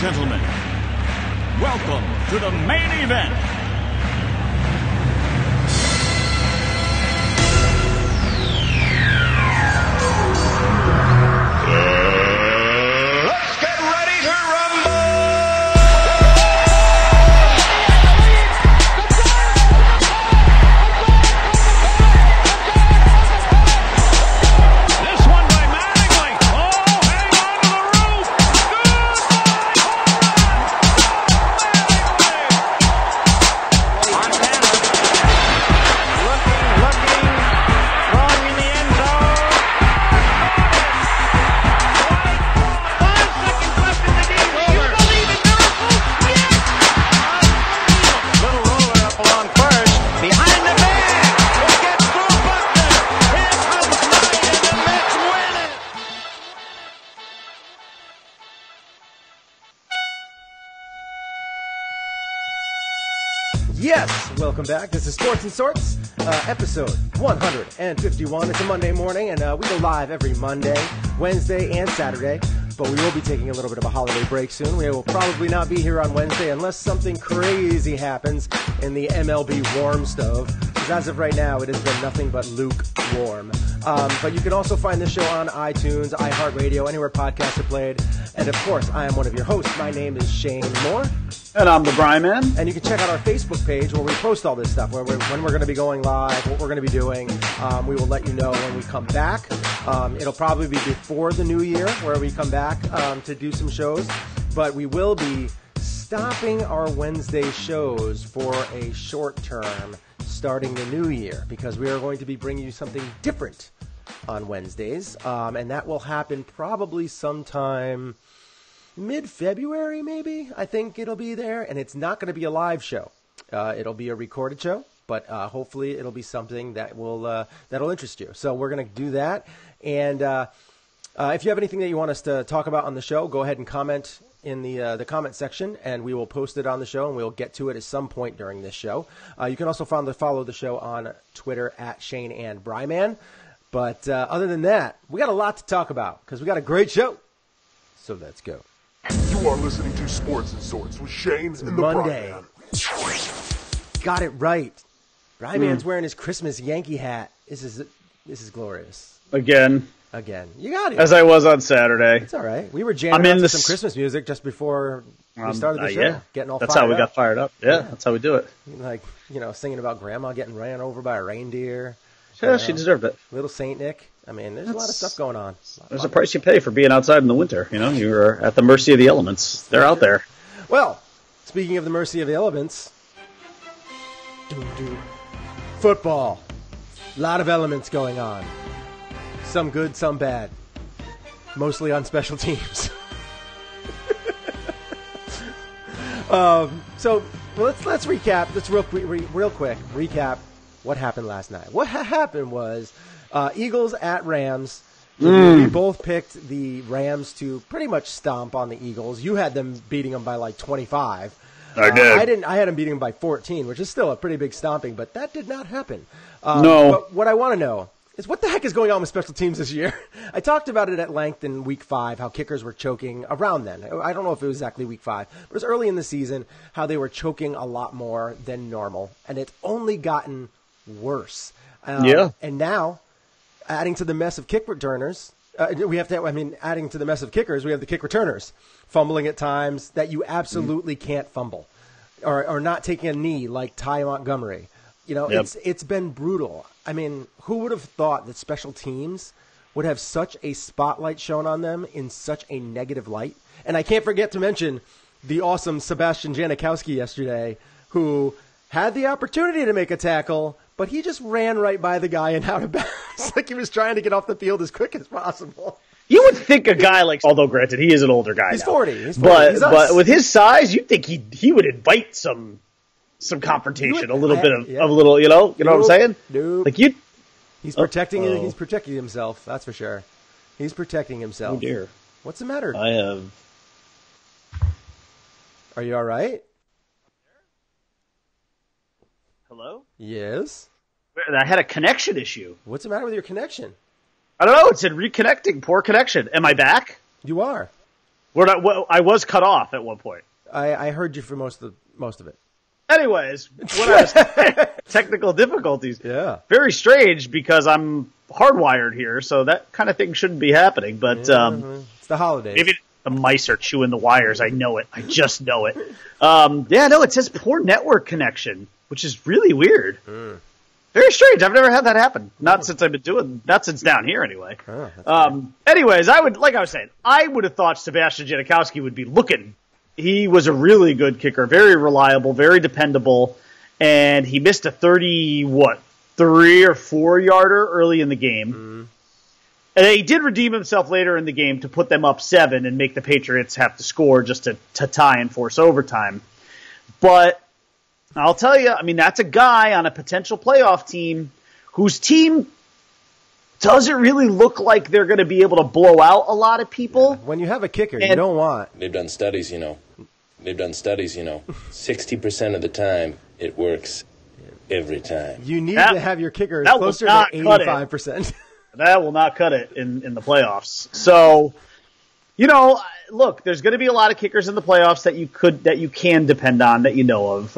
gentlemen, welcome to the main event. Let's get ready to rumble! This one by Mattingly. Oh, hang on to the roof. Montana looking, throwing in the end zone. 5 seconds left in the game. Do you believe in miracles? Yes! Little roller up along first. Behind the man. It gets through Buckner. Here comes Knight, and the Mets win it. Yes, welcome back. This is Sports and Sorts, episode 151. It's a Monday morning, and we go live every Monday, Wednesday, and Saturday. But we will be taking a little bit of a holiday break soon. We will probably not be here on Wednesday unless something crazy happens in the MLB warm stove. Because as of right now, it has been nothing but lukewarm. But you can also find this show on iTunes, iHeartRadio, anywhere podcasts are played. And of course, I am one of your hosts. My name is Shane Moore. And I'm the Bry Man. And you can check out our Facebook page where we post all this stuff, when we're going to be going live, what we're going to be doing. We will let you know when we come back. It'll probably be before the new year where we come back to do some shows. But we will be stopping our Wednesday shows for a short term starting the new year because we are going to be bringing you something different on Wednesdays. And that will happen probably sometime mid-February, maybe. I think it'll be there, and it's not going to be a live show. It'll be a recorded show, but hopefully it'll be something that will that'll interest you. So we're going to do that, and if you have anything that you want us to talk about on the show, go ahead and comment in the comment section, and we will post it on the show, and we'll get to it at some point during this show. You can also follow the show on Twitter at Shane and Bryman. But other than that, we got a lot to talk about because we got a great show. So let's go. You are listening to Sports and Sorts with Shane and the Monday. Brian. Got it right. Bryman's wearing his Christmas Yankee hat. This is glorious. Again. You got it. As I was on Saturday. It's all right. We were jamming out to some Christmas music just before we started the show. Yeah. Getting all that's fired how we up. got fired up. Yeah, that's how we do it. Like, singing about Grandma getting ran over by a reindeer. Yeah, she deserved it. Little Saint Nick. I mean, there's a lot of stuff going on. There's a price you pay for being outside in the winter. You're at the mercy of the elements. They're out there. Well, speaking of the mercy of the elements, football. A lot of elements going on. Some good, some bad. Mostly on special teams. So let's recap. Let's real quick recap what happened last night. What happened was Eagles at Rams. We both picked the Rams to pretty much stomp on the Eagles. You had them beating them by like 25. I did. I had them beating them by 14, which is still a pretty big stomping, but that did not happen. No. But what I want to know is what the heck is going on with special teams this year? I talked about it at length in Week 5, how kickers were choking around then. I don't know if it was exactly Week 5, but it was early in the season, how they were choking a lot more than normal, and it's only gotten worse. And now, adding to the mess of kick returners, adding to the mess of kickers, we have the kick returners fumbling at times that you absolutely can't fumble, or not taking a knee like Ty Montgomery. It's been brutal. I mean, who would have thought that special teams would have such a spotlight shown on them in such a negative light? And I can't forget to mention the awesome Sebastian Janikowski yesterday, who had the opportunity to make a tackle, but he just ran right by the guy and out of bounds, like he was trying to get off the field as quick as possible. You would think a guy like, although granted, he is an older guy. He's now. 40. He's but with his size, you'd think he would invite some confrontation, a little bit of you know what I'm saying? Nope. Like you. He's protecting. He's protecting himself. That's for sure. He's protecting himself. Oh dear. What's the matter? I have. Are you all right? Hello? Yes. I had a connection issue. What's the matter with your connection? I don't know. It said reconnecting. Poor connection. Am I back? You are. I was cut off at one point. I heard you for most of it. Anyways, what I was technical difficulties. Yeah. Very strange because I'm hardwired here, so that kind of thing shouldn't be happening. But it's the holidays. Maybe the mice are chewing the wires. I know it. I just know it. It says poor network connection, which is really weird. Very strange. I've never had that happen. Not since down here anyway. Anyways, I would have thought Sebastian Janikowski would be looking. He was a really good kicker, very reliable, very dependable, and he missed a 3 or 4 yarder early in the game. And he did redeem himself later in the game to put them up 7 and make the Patriots have to score just to tie and force overtime. But I'll tell you, I mean, that's a guy on a potential playoff team whose team doesn't really look like they're going to be able to blow out a lot of people. When you have a kicker, you don't want. They've done studies, 60% of the time it works every time. You need to have your kicker closer to 85%. That will not cut it in the playoffs. So, look, there's going to be a lot of kickers in the playoffs that you can depend on, that you know of.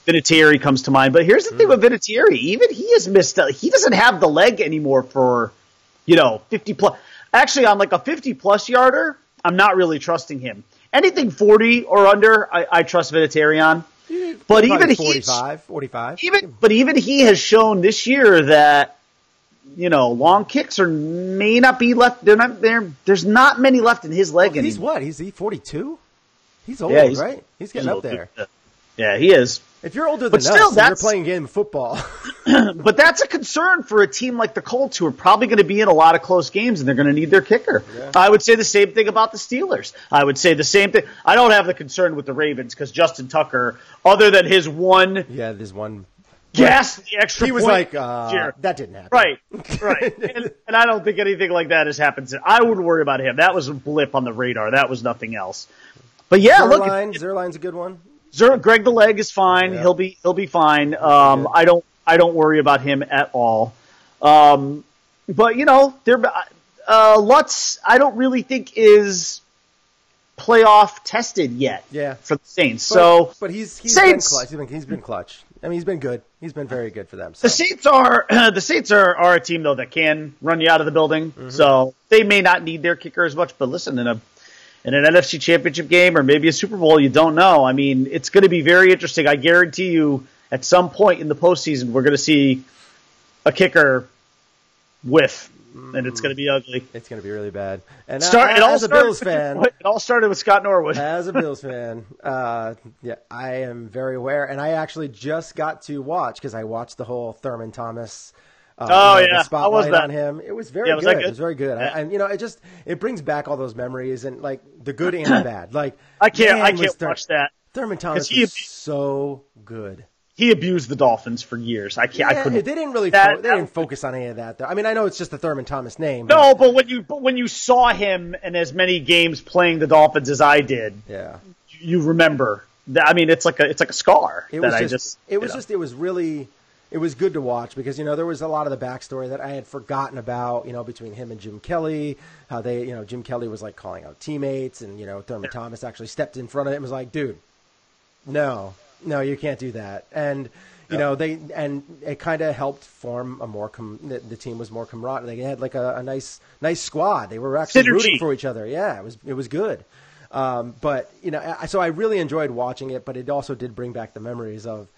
Vinatieri comes to mind, but here's the thing with Vinatieri: even he has missed. He doesn't have the leg anymore for 50 plus. Actually, on like a 50+ yarder, I'm not really trusting him. Anything 40 or under, I trust Vinatieri on. But even 45. Even he has shown this year that long kicks may not be left. They're not there. There's not many left in his leg anymore. He's what? He's 42. He's old, right? He's getting up there. Yeah, he is. If you're older than us, you're playing a game of football. But that's a concern for a team like the Colts, who are probably going to be in a lot of close games, and they're going to need their kicker. Yeah. I would say the same thing about the Steelers. I would say the same thing. I don't have the concern with the Ravens because Justin Tucker, other than his one... Yeah, there's one... Ghastly extra he was point. That didn't happen. Right. and I don't think anything like that has happened since. I wouldn't worry about him. That was a blip on the radar. That was nothing else. But yeah, Zerline's a good one. Greg the Leg is fine. Yeah. He'll be fine. I don't worry about him at all. But Lutz, I don't really think is playoff tested yet. Yeah. For the Saints. But he's been clutch. He's been clutch. I mean, he's been good. He's been very good for them. So. The Saints are a team though that can run you out of the building. Mm-hmm. So they may not need their kicker as much. But listen, in an NFC Championship game or maybe a Super Bowl, you don't know. I mean, it's going to be very interesting. I guarantee you, at some point in the postseason, we're going to see a kicker whiff. And it's going to be ugly. It's going to be really bad. And as a Bills fan, it all started with Scott Norwood. As a Bills fan, I am very aware. And I actually just got to watch because I watched the whole Thurman Thomas. The spotlight on him. It was very good. It was very good. Yeah. It brings back all those memories and like the good and the bad. Like I can't watch that. Thurman Thomas was so good. He abused the Dolphins for years. I couldn't. They didn't really. They didn't focus on any of that, though. I mean, I know it's just the Thurman Thomas name. No, but when you saw him in as many games playing the Dolphins as I did, you remember. I mean, it's like a scar. It was good to watch because there was a lot of the backstory that I had forgotten about. Between him and Jim Kelly, how they Jim Kelly was like calling out teammates, and Thurman Thomas actually stepped in front of him and was like, "Dude, no, you can't do that." And it kind of helped form a more the team was more camaraderie. They had like a nice squad. They were actually rooting for each other. Yeah, it was good. But so I really enjoyed watching it, but it also did bring back the memories of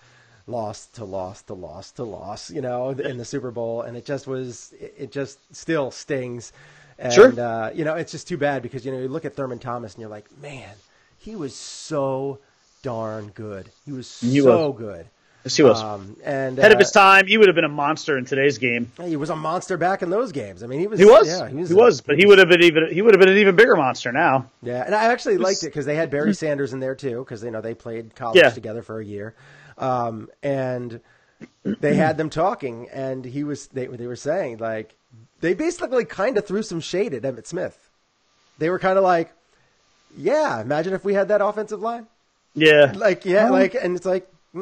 loss to loss to loss to loss, in the Super Bowl, and it just still stings. And, sure. It's just too bad because, you look at Thurman Thomas and you're like, man, he was so darn good. He was so good. Yes, he was. And ahead of his time, he would have been a monster in today's game. He was a monster back in those games. I mean, he was. Yeah, he was. But he would have been an even bigger monster now. Yeah, and I actually liked it because they had Barry Sanders in there too because they played college together for a year. And they had them talking, and they were saying, like, they basically kind of threw some shade at Emmitt Smith. They were kind of like, yeah, imagine if we had that offensive line. Yeah. And it's like, I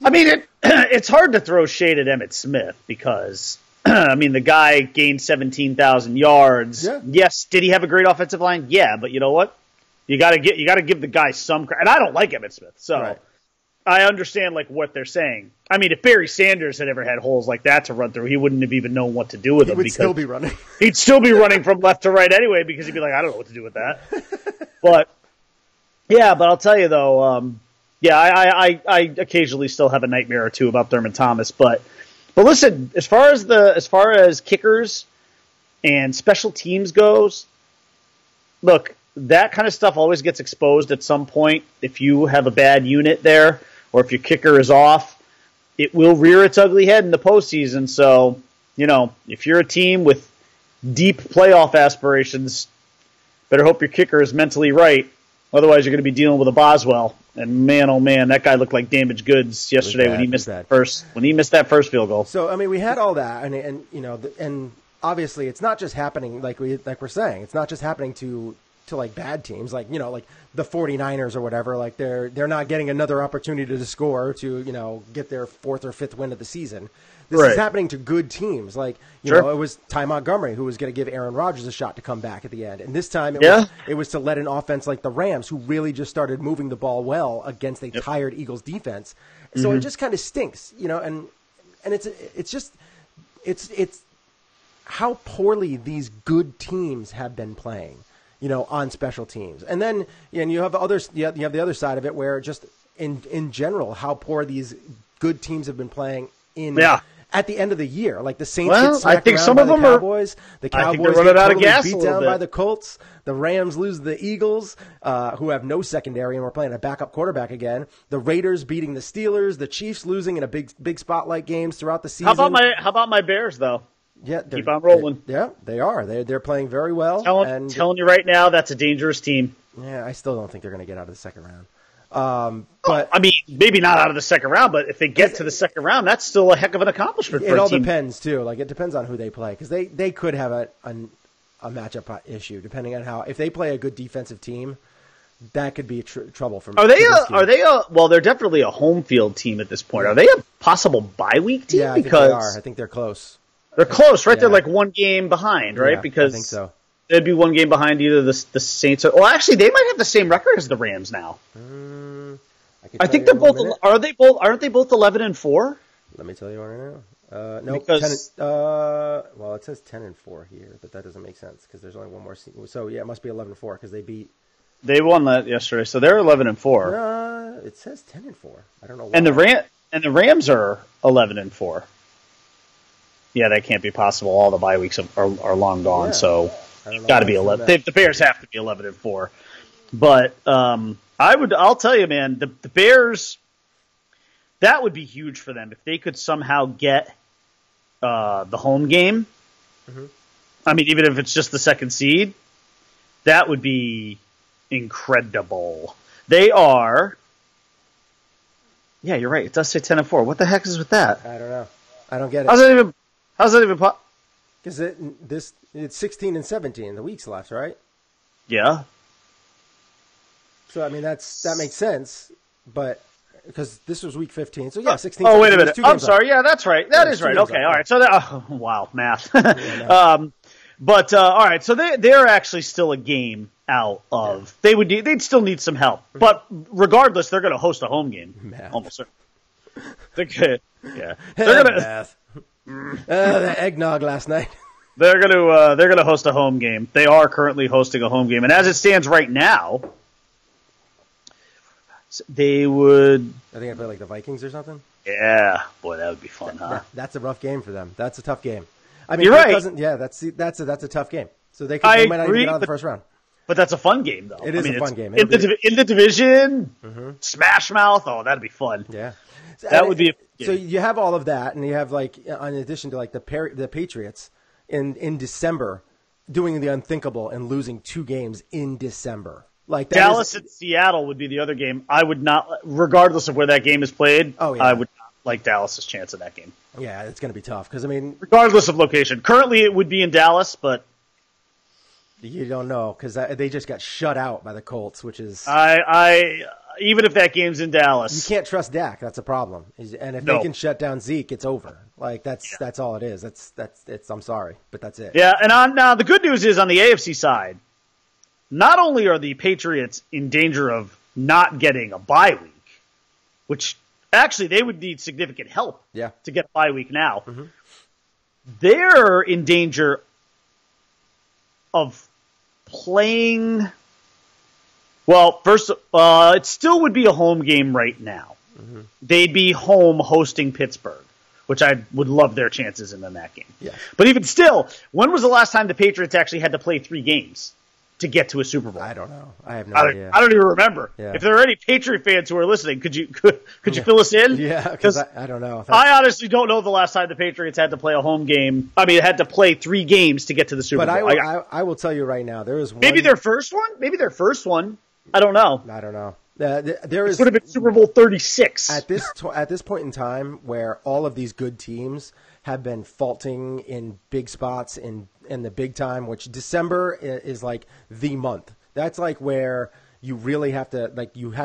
mean, it's hard to throw shade at Emmitt Smith because I mean, the guy gained 17,000 yards. Yeah. Yes, did he have a great offensive line? Yeah, but you know what? You got to give the guy some credit. And I don't like Emmitt Smith, so Right. I understand like what they're saying. I mean, if Barry Sanders had ever had holes like that to run through, he wouldn't have even known what to do with them. He would still be running. He'd still be running from left to right anyway because he'd be like, I don't know what to do with that. But I'll tell you though, I occasionally still have a nightmare or two about Thurman Thomas, but listen, as far as kickers and special teams goes, look, that kind of stuff always gets exposed at some point. If you have a bad unit there, or if your kicker is off, it will rear its ugly head in the postseason. So, if you're a team with deep playoff aspirations, better hope your kicker is mentally right. Otherwise, you're going to be dealing with a Boswell. And man, oh man, that guy looked like damaged goods yesterday when he missed that first field goal. So I mean, we had all that, and obviously, it's not just happening like we're saying. It's not just happening to like bad teams, like like the 49ers or whatever. Like they're not getting another opportunity to score to get their fourth or fifth win of the season. This is happening to good teams. Like it was Ty Montgomery who was going to give Aaron Rodgers a shot to come back at the end, and this time it was to let an offense like the Rams, who really just started moving the ball well against a tired Eagles defense. So it just kind of stinks, and it's how poorly these good teams have been playing, on special teams, and then you have others. You have the other side of it where just in general how poor these good teams have been playing at the end of the year. Like the Saints get smacked around by the Cowboys. The Cowboys get totally beat down by the Colts. The Rams lose to the Eagles, who have no secondary, and we're playing a backup quarterback again. The Raiders beating the Steelers. The Chiefs losing in a big spotlight games throughout the season. How about my Bears though? Yeah, keep on rolling. They are. They're playing very well. Telling you right now, that's a dangerous team. Yeah, I still don't think they're going to get out of the second round. But I mean, maybe not out of the second round, but if they get to the second round, that's still a heck of an accomplishment for a team. It all depends too. Like it depends on who they play, because they could have a matchup issue depending on how. If they play a good defensive team, that could be trouble for. Well, they're definitely a home field team at this point. Are they a possible bye week team? Yeah, I think they are. I think they're close. They're close, right? Yeah. They're like one game behind, right? Yeah, because I think so. They'd be one game behind either the Saints or... Well, actually, they might have the same record as the Rams now. I think they're both... Aren't they both 11-4? Let me tell you right now. No, because, well, it says 10-4 here, but that doesn't make sense because there's only one more season. So, yeah, it must be 11-4 because they beat... They won that yesterday, so they're 11-4. It says 10-4. I don't know why. And the Rams are 11-4. Yeah, that can't be possible. All the bye weeks are long gone, so... Got to be 11. The Bears have to be 11-4, but I'll tell you, man, the Bears. That would be huge for them if they could somehow get the home game. Mm-hmm. I mean, even if it's just the second seed, that would be incredible. They are. Yeah, you're right. It does say 10-4. What the heck is with that? I don't know. I don't get it. How's that even? Because it's 16 and 17, the weeks left, right? Yeah. So I mean that makes sense, but because this was week 15, so yeah, 16. Oh, wait a minute. I'm sorry. Yeah, that's right. That is right. Okay, all right. So wow, math. But all right. So they're actually still a game out of. Yeah. They'd still need some help, but regardless, they're going to host a home game. Math. Almost certainly. They're good. Yeah. They're going to math. The eggnog last night. They're gonna host a home game. They are currently hosting a home game, and as it stands right now, they would. I think I play like the Vikings or something. Yeah, boy, that would be fun, huh? That's a rough game for them. That's a tough game. I mean, you're right. That's a tough game. So they might not even get out of the first round. But that's a fun game, though. It is a fun game. In the division, Smash Mouth. Oh, that'd be fun. Yeah, that would be. So you have all of that, and you have like, in addition to like the Patriots in December doing the unthinkable and losing 2 games in December. Like Dallas and Seattle would be the other game. I would not, regardless of where that game is played. Oh, yeah. I would not like Dallas's chance in that game. Yeah, it's going to be tough because I mean, regardless of location. Currently, it would be in Dallas, but you don't know because they just got shut out by the Colts, which is even if that game's in Dallas, you can't trust Dak. That's a problem. And if they can shut down Zeke, it's over. Like that's all it is. It's. I'm sorry, but that's it. Yeah, and now the good news is on the AFC side, not only are the Patriots in danger of not getting a bye week, which actually they would need significant help to get a bye week now. Mm-hmm. They're in danger of playing. Well, first, it still would be a home game right now. Mm-hmm. They'd be home hosting Pittsburgh, which I would love their chances in that game. Yeah. But even still, when was the last time the Patriots actually had to play 3 games to get to a Super Bowl? I don't know. I have no idea. I don't even remember. Yeah. If there are any Patriot fans who are listening, could you fill us in? Yeah, because I don't know. I honestly don't know the last time the Patriots had to play a home game. I mean, had to play 3 games to get to the Super Bowl. But I will tell you right now, there is one. Maybe their first one? Maybe their first one. I don't know. I don't know. This would have been Super Bowl 36. At this point in time where all of these good teams have been faulting in big spots in the big time, which December is like the month. That's like where you really have to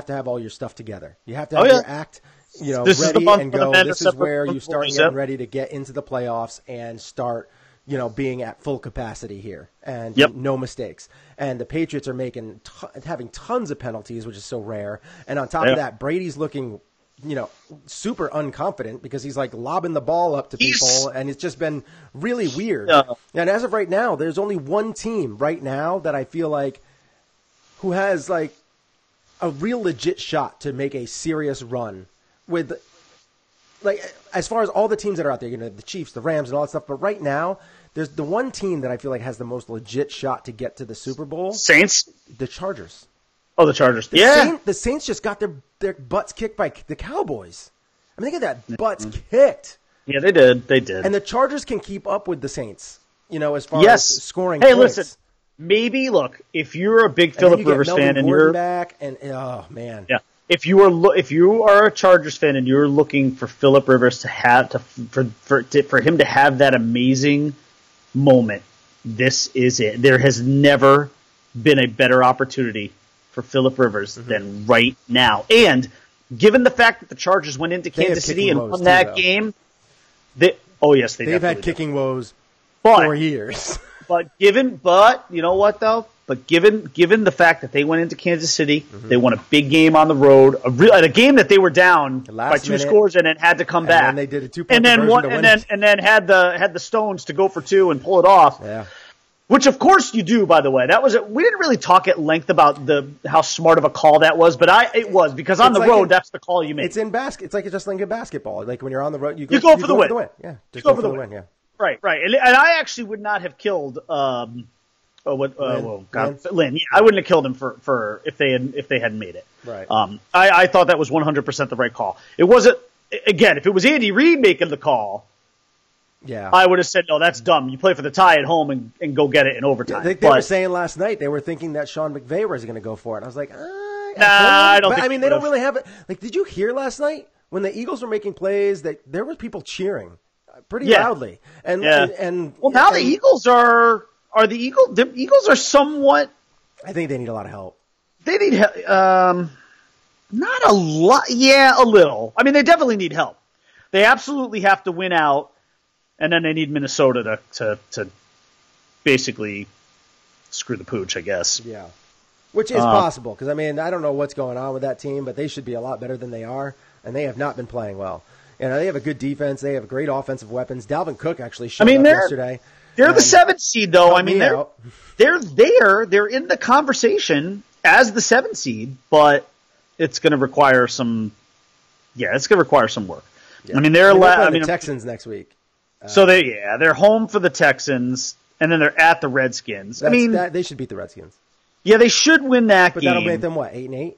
have all your stuff together. You have to have your act, ready and go. This is where you start getting ready to get into the playoffs and start, being at full capacity here and no mistakes. And the Patriots are having tons of penalties, which is so rare. And on top of that, Brady's looking, super unconfident because he's like lobbing the ball up to people, and it's just been really weird. And as of right now, there's only one team right now that I feel like who has like a real legit shot to make a serious run with, like, as far as all the teams that are out there, the Chiefs, the Rams, and all that stuff. But right now, there's the one team that I feel like has the most legit shot to get to the Super Bowl. Saints? The Chargers. Oh, the Chargers. The Saints just got their butts kicked by the Cowboys. I mean, they got that butts kicked. Yeah, they did. They did. And the Chargers can keep up with the Saints, as far as scoring points. Listen, maybe, look, if you're a big Phillip Rivers fan and you're back and oh man. Yeah. If you are a Chargers fan and you're looking for Phillip Rivers to have for him to have that amazing moment, this is it. There has never been a better opportunity for Phillip Rivers than right now. And given the fact that the Chargers went into Kansas City and won that game, they've had kicking woes for years. But you know what though? But given the fact that they went into Kansas City, they won a big game on the road, a game that they were down by 2 scores and then had to come back. And then they did a 2-point conversion and then had the stones to go for 2 and pull it off. Yeah. Which of course you do, by the way. We didn't really talk at length about how smart of a call that was, but it was because on the road that's the call you make. It's in basket. It's like just like in basketball. Like when you're on the road, you go for the win. Yeah, just go for the win. Yeah. Right. And I actually would not have killed Lynn. Yeah, I wouldn't have killed him for if they hadn't made it. Right. I thought that was 100% the right call. It wasn't. Again, if it was Andy Reid making the call, I would have said, no, that's dumb. You play for the tie at home and go get it in overtime. They were saying last night they were thinking that Sean McVay was going to go for it. I was like, I don't. I mean, they don't really have it. Like, did you hear last night when the Eagles were making plays that there were people cheering pretty loudly? And now the Eagles are the Eagles. The Eagles are somewhat. I think they need a lot of help. They need not a lot. Yeah, a little. I mean, they definitely need help. They absolutely have to win out, and then they need Minnesota to basically screw the pooch, I guess. Yeah, which is possible because I mean I don't know what's going on with that team, but they should be a lot better than they are, and they have not been playing well. They have a good defense. They have great offensive weapons. Dalvin Cook actually showed up yesterday. They're the 7th seed, though. I mean, they're there. They're in the conversation as the 7th seed, but it's going to require some. Yeah, it's going to require some work. Yeah. I mean, they're the Texans next week. So they're home for the Texans, and then they're at the Redskins. They should beat the Redskins. Yeah, they should win that game. But that'll make them what, 8-8?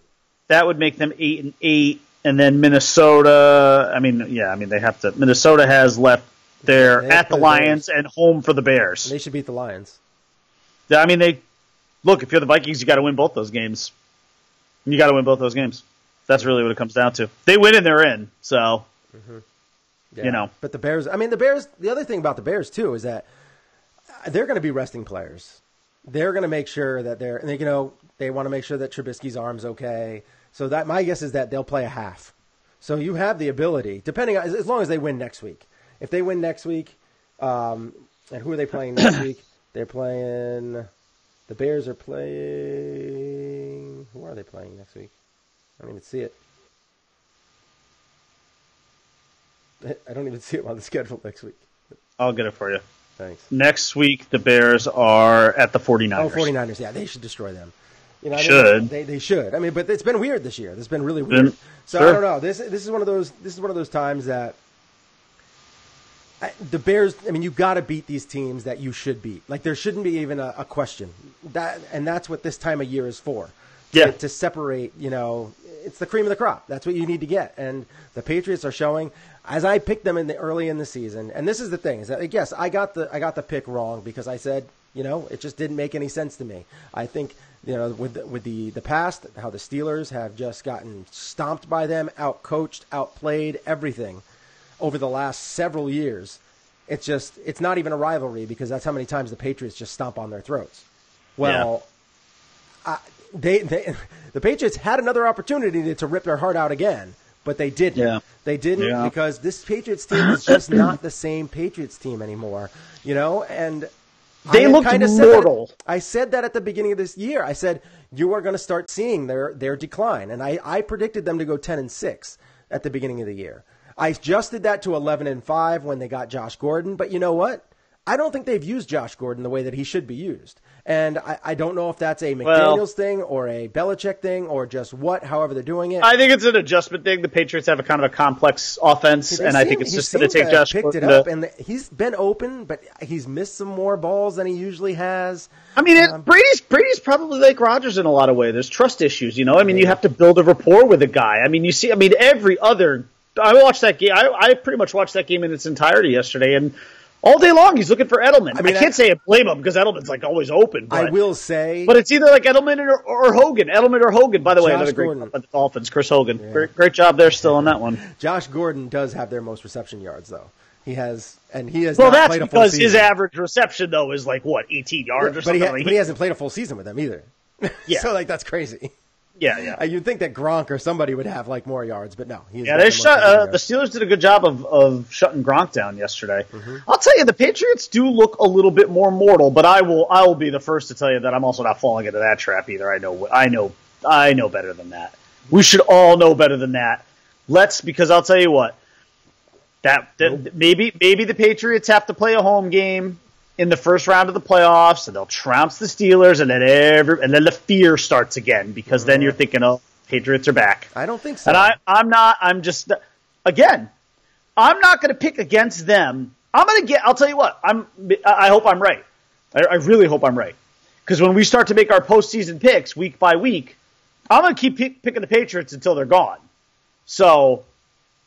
That would make them 8-8, and then Minnesota. They have to. Minnesota has left. They're at the Lions and home for the Bears. They should beat the Lions. I mean, look. If you're the Vikings, you got to win both those games. You got to win both those games. That's really what it comes down to. They win and they're in. So, But the Bears. I mean, the Bears. The other thing about the Bears too is that they're going to be resting players. They're going to make sure that they want to make sure that Trubisky's arm's okay. So that my guess is that they'll play a half. So you have the ability, depending on as long as they win next week. if they win next week, and who are they playing next week? They're playing. The Bears are playing. Who are they playing next week? I don't even see it. I don't even see it on the schedule next week. I'll get it for you. Thanks. Next week, the Bears are at the 49ers. Oh, 49ers. Yeah, they should destroy them. You know, Should. they should. I mean, but it's been weird this year. It's been really weird. So Sure. I don't know. This is one of those times that the Bears. I mean, you got to beat these teams that you should beat. Like there shouldn't be even a question. That's what this time of year is for. Yeah. To separate. You know, it's the cream of the crop. That's what you need to get. And the Patriots are showing. As I picked them early in the season, and this is the thing, is that yes, I got the pick wrong because I said, you know, it just didn't make any sense to me. I think, you know, with the past, how the Steelers have just gotten stomped by them, outcoached, outplayed, everything over the last several years. It's not even a rivalry because that's how many times the Patriots just stomp on their throats. Well, the Patriots had another opportunity to rip their heart out again. But they didn't. Yeah. They didn't because this Patriots team is just not the same Patriots team anymore. You know, and they looked mortal. I said that at the beginning of this year. I said you are going to start seeing their decline, and I predicted them to go 10-6 at the beginning of the year. I adjusted that to 11-5 when they got Josh Gordon. But you know what? I don't think they've used Josh Gordon the way that he should be used. And I don't know if that's a McDaniels thing or a Belichick thing or just however they're doing it. I think it's an adjustment thing. The Patriots have a kind of a complex offense, and I think it's just going to take Josh Gordon. Picked it up, and he's been open, but he's missed some more balls than he usually has. I mean, Brady's probably like Rodgers in a lot of ways. There's trust issues, you know? I mean, you have to build a rapport with a guy. I mean, every other – I watched that game. I pretty much watched that game in its entirety yesterday, and – all day long, he's looking for Edelman. I can't say I blame him because Edelman's like always open. But, I will say, but it's either like Edelman or Hogan. Edelman or Hogan. By the way, another great job by the Dolphins. Chris Hogan, great job there still on that one. Josh Gordon does have their most reception yards though. He has not played a full season. Well, that's because his average reception though is like 18 yards or something. But he hasn't played a full season with them either. Yeah, so that's crazy. Yeah. You'd think that Gronk or somebody would have like more yards, but no. The Steelers did a good job of shutting Gronk down yesterday. Mm-hmm. I'll tell you, the Patriots do look a little bit more mortal, but I will be the first to tell you that I'm also not falling into that trap either. I know better than that. We should all know better than that. Because I'll tell you what, maybe the Patriots have to play a home game in the first round of the playoffs, and they'll trounce the Steelers, and then the fear starts again because then you're thinking, oh, Patriots are back. I don't think so. And I'm not going to pick against them. I'll tell you what, I hope I'm right. I really hope I'm right. Because when we start to make our postseason picks week by week, I'm going to keep picking the Patriots until they're gone. So,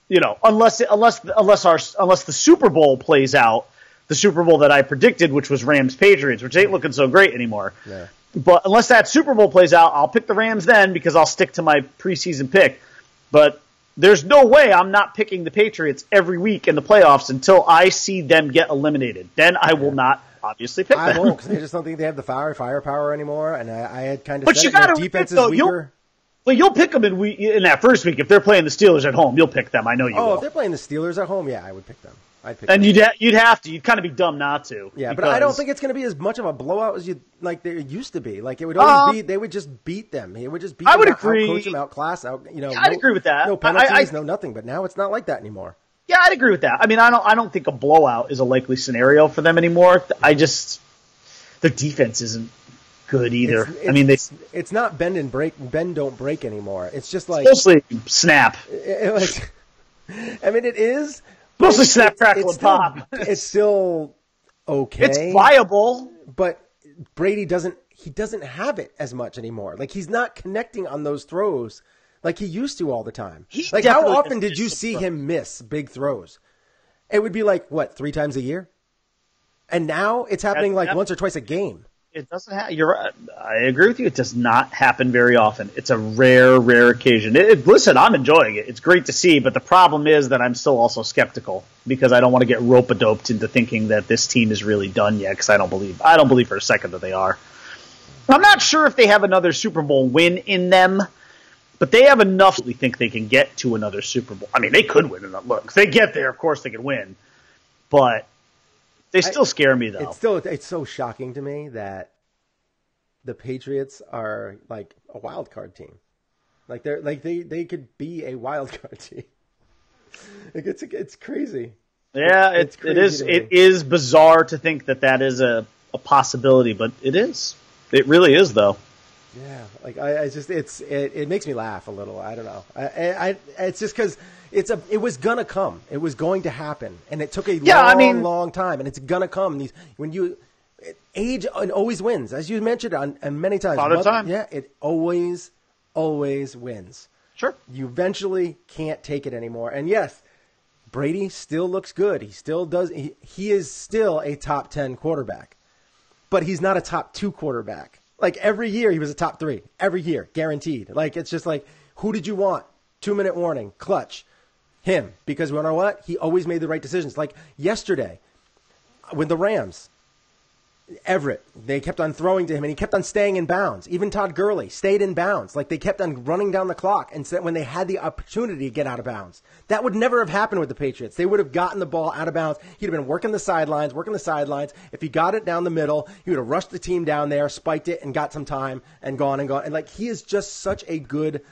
you know, unless the Super Bowl plays out, the Super Bowl that I predicted, which was Rams-Patriots, which ain't looking so great anymore. Yeah. But unless that Super Bowl plays out, I'll pick the Rams then because I'll stick to my preseason pick. But there's no way I'm not picking the Patriots every week in the playoffs until I see them get eliminated. Then I will not obviously pick them. I won't because I just don't think they have the firepower anymore. And I had kind of but said their defense is weaker. You'll pick them in that first week. If they're playing the Steelers at home, you'll pick them. I know you will. If they're playing the Steelers at home, yeah, I would pick them. And you'd have to. You'd kind of be dumb not to. Yeah, but I don't think it's going to be as much of a blowout as there used to be. Like it would always be. They would just beat them. It would just beat them. I would agree. Outcoach them, outclass. I'd agree with that. No penalties, no nothing. But now it's not like that anymore. Yeah, I'd agree with that. I mean, I don't think a blowout is a likely scenario for them anymore. Their defense isn't good either. It's not bend don't break anymore. It's just like mostly snap. It is. Mostly snap, crackle, and pop. It's still okay. It's viable. But Brady doesn't have it as much anymore. Like, he's not connecting on those throws like he used to all the time. Like, how often did you see him miss big throws? It would be like, 3 times a year? And now it's happening once or twice a game. It doesn't happen. You're right. I agree with you. It does not happen very often. It's a rare occasion. Listen, I'm enjoying it. It's great to see, but the problem is that I'm still also skeptical because I don't want to get rope-a-doped into thinking that this team is really done yet because I don't believe for a second that they are. I'm not sure if they have another Super Bowl win in them, but they have enough to think they can get to another Super Bowl. I mean, they could win. Look, if they get there, of course they can win. but they still scare me though. It's so shocking to me that the Patriots are like a wild card team. Like they could be a wild card team. It's crazy. Yeah, it is bizarre to think that is a possibility, but it is. It really is though. Yeah, like it makes me laugh a little. I don't know. It's just because it was gonna come. It was going to happen, and it took a long time, and it's gonna come. Age always wins, as you mentioned and many times. Father time. Yeah, it always wins. Sure. You eventually can't take it anymore. And yes, Brady still looks good. He still does. He is still a top 10 quarterback, but he's not a top 2 quarterback. Like every year he was a top 3. Every year, guaranteed. Like it's just like, who did you want? 2-minute warning, clutch. Him. Because you know what? He always made the right decisions. Like yesterday with the Rams, Everett, they kept on throwing to him, and he kept on staying in bounds. Even Todd Gurley stayed in bounds. Like, they kept on running down the clock, and when they had the opportunity to get out of bounds. That would never have happened with the Patriots. They would have gotten the ball out of bounds. He'd have been working the sidelines. If he got it down the middle, he would have rushed the team down there, spiked it, and got some time, and gone. And, like, he is just such a good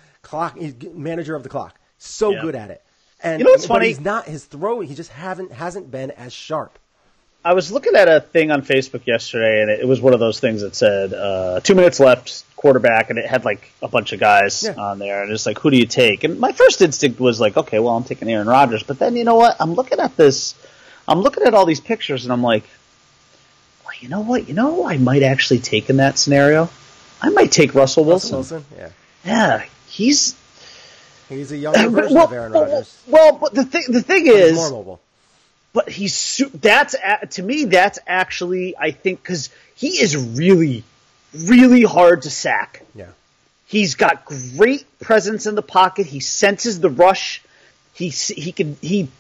manager of the clock. So good at it. And you know what's funny? He's not, his throw, he just hasn't been as sharp. I was looking at a thing on Facebook yesterday, and it was one of those things that said 2 minutes left, quarterback, and it had like a bunch of guys on there, and it's like, who do you take? And my first instinct was like, okay, well, I'm taking Aaron Rodgers. But then, you know what? I'm looking at all these pictures, and I'm like, well, you know what? You know who I might actually take in that scenario? I might take Russell Wilson. Yeah, he's a younger version of Aaron Rodgers. Well, but the thing is, more mobile. But to me, that's actually, I think, because he is really, really hard to sack. Yeah. He's got great presence in the pocket. He senses the rush. He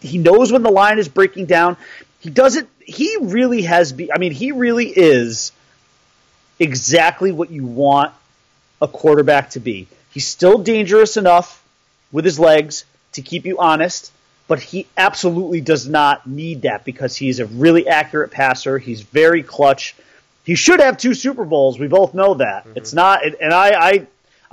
knows when the line is breaking down. He really is exactly what you want a quarterback to be. He's still dangerous enough with his legs to keep you honest. But he absolutely does not need that because he's a really accurate passer. He's very clutch. He should have 2 Super Bowls. We both know that. Mm-hmm. It's not, and I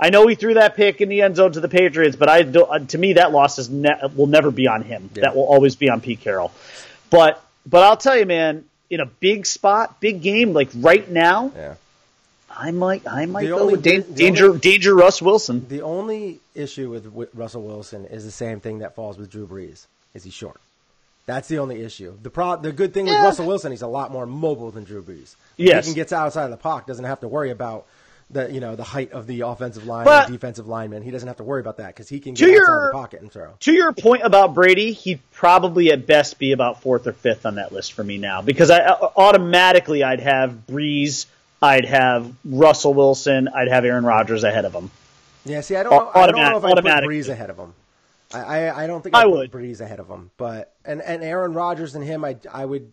know he threw that pick in the end zone to the Patriots, but to me that loss will never be on him. Yeah. That will always be on Pete Carroll. But I'll tell you, man, in a big spot, big game like right now, I might go with Danger Russ Wilson. The only issue with Russell Wilson is the same thing that falls with Drew Brees. Is he short? That's the only issue. The good thing with Russell Wilson, he's a lot more mobile than Drew Brees. Yes. He can get outside of the pocket, doesn't have to worry about the height of the offensive line and defensive lineman. He doesn't have to worry about that because he can get outside of the pocket and throw. To your point about Brady, he'd probably at best be about 4th or 5th on that list for me now because automatically I'd have Brees, I'd have Russell Wilson, I'd have Aaron Rodgers ahead of him. Yeah, see, I don't know if I put Brees ahead of him. I don't think I would put Brees ahead of him. But and Aaron Rodgers and him, I would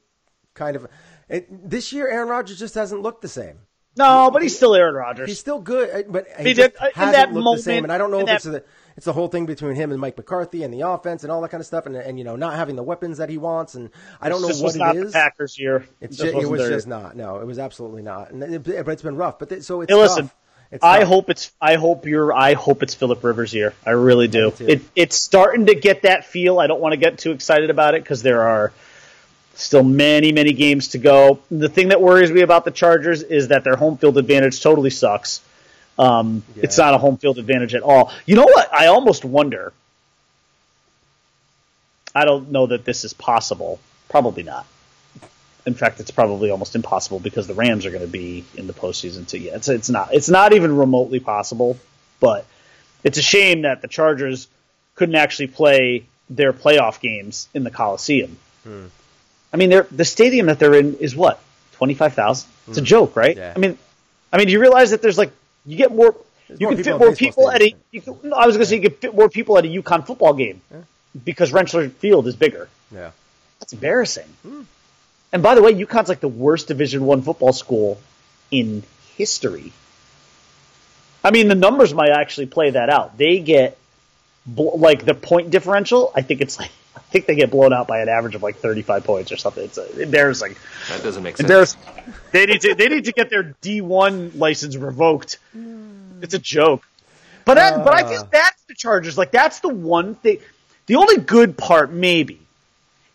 kind of this year Aaron Rodgers just hasn't looked the same. No, but he's still Aaron Rodgers. He's still good, but he just hasn't looked the same. And I don't know if it's the whole thing between him and Mike McCarthy and the offense and all that kind of stuff, and not having the weapons that he wants. And I don't know what it is. This was not the Packers' year. It was just not. No, it was absolutely not. But it's been rough. But so it's hey, listen. Tough. I hope it's Phillip Rivers' year. I really do. It's starting to get that feel. I don't want to get too excited about it because there are still many, many games to go. The thing that worries me about the Chargers is that their home field advantage totally sucks. It's not a home field advantage at all. You know what? I almost wonder. I don't know that this is possible. Probably not. In fact, it's probably almost impossible because the Rams are going to be in the postseason too. Yeah, it's not even remotely possible. But it's a shame that the Chargers couldn't actually play their playoff games in the Coliseum. I mean, the stadium that they're in is what 25,000. It's a joke, right? Yeah. I mean, you realize that there's you get more. You can fit more people at a. You can fit more people at a UConn football game because Rentschler Field is bigger. Yeah, that's embarrassing. And by the way, UConn's like the worst Division I football school in history. I mean, the numbers might actually play that out. They get like the point differential, I think they get blown out by an average of like 35 points or something. It's embarrassing. That doesn't make sense. They need to get their D1 license revoked. It's a joke. But I feel that's the Chargers. Like, that's the one thing. The only good part, maybe,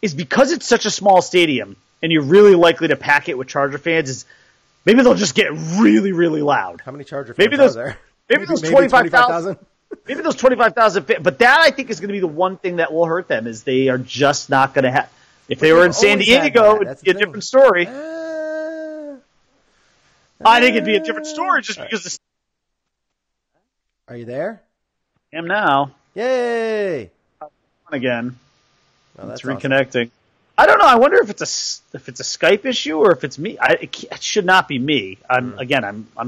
is because it's such a small stadium and you're really likely to pack it with Charger fans, is maybe they'll just get really, really loud. How many Charger fans are there? Maybe those 25,000. Maybe those 25,000 fans. But that, I think, is going to be the one thing that will hurt them, is they are just not going to have. If they were in San Diego, it'd be a different story. I think it'd be a different story just because. Are you there? I am now. Yay! Again. Oh, it's reconnecting. Awesome. I don't know. I wonder if it's a Skype issue or if it's me. It should not be me. I'm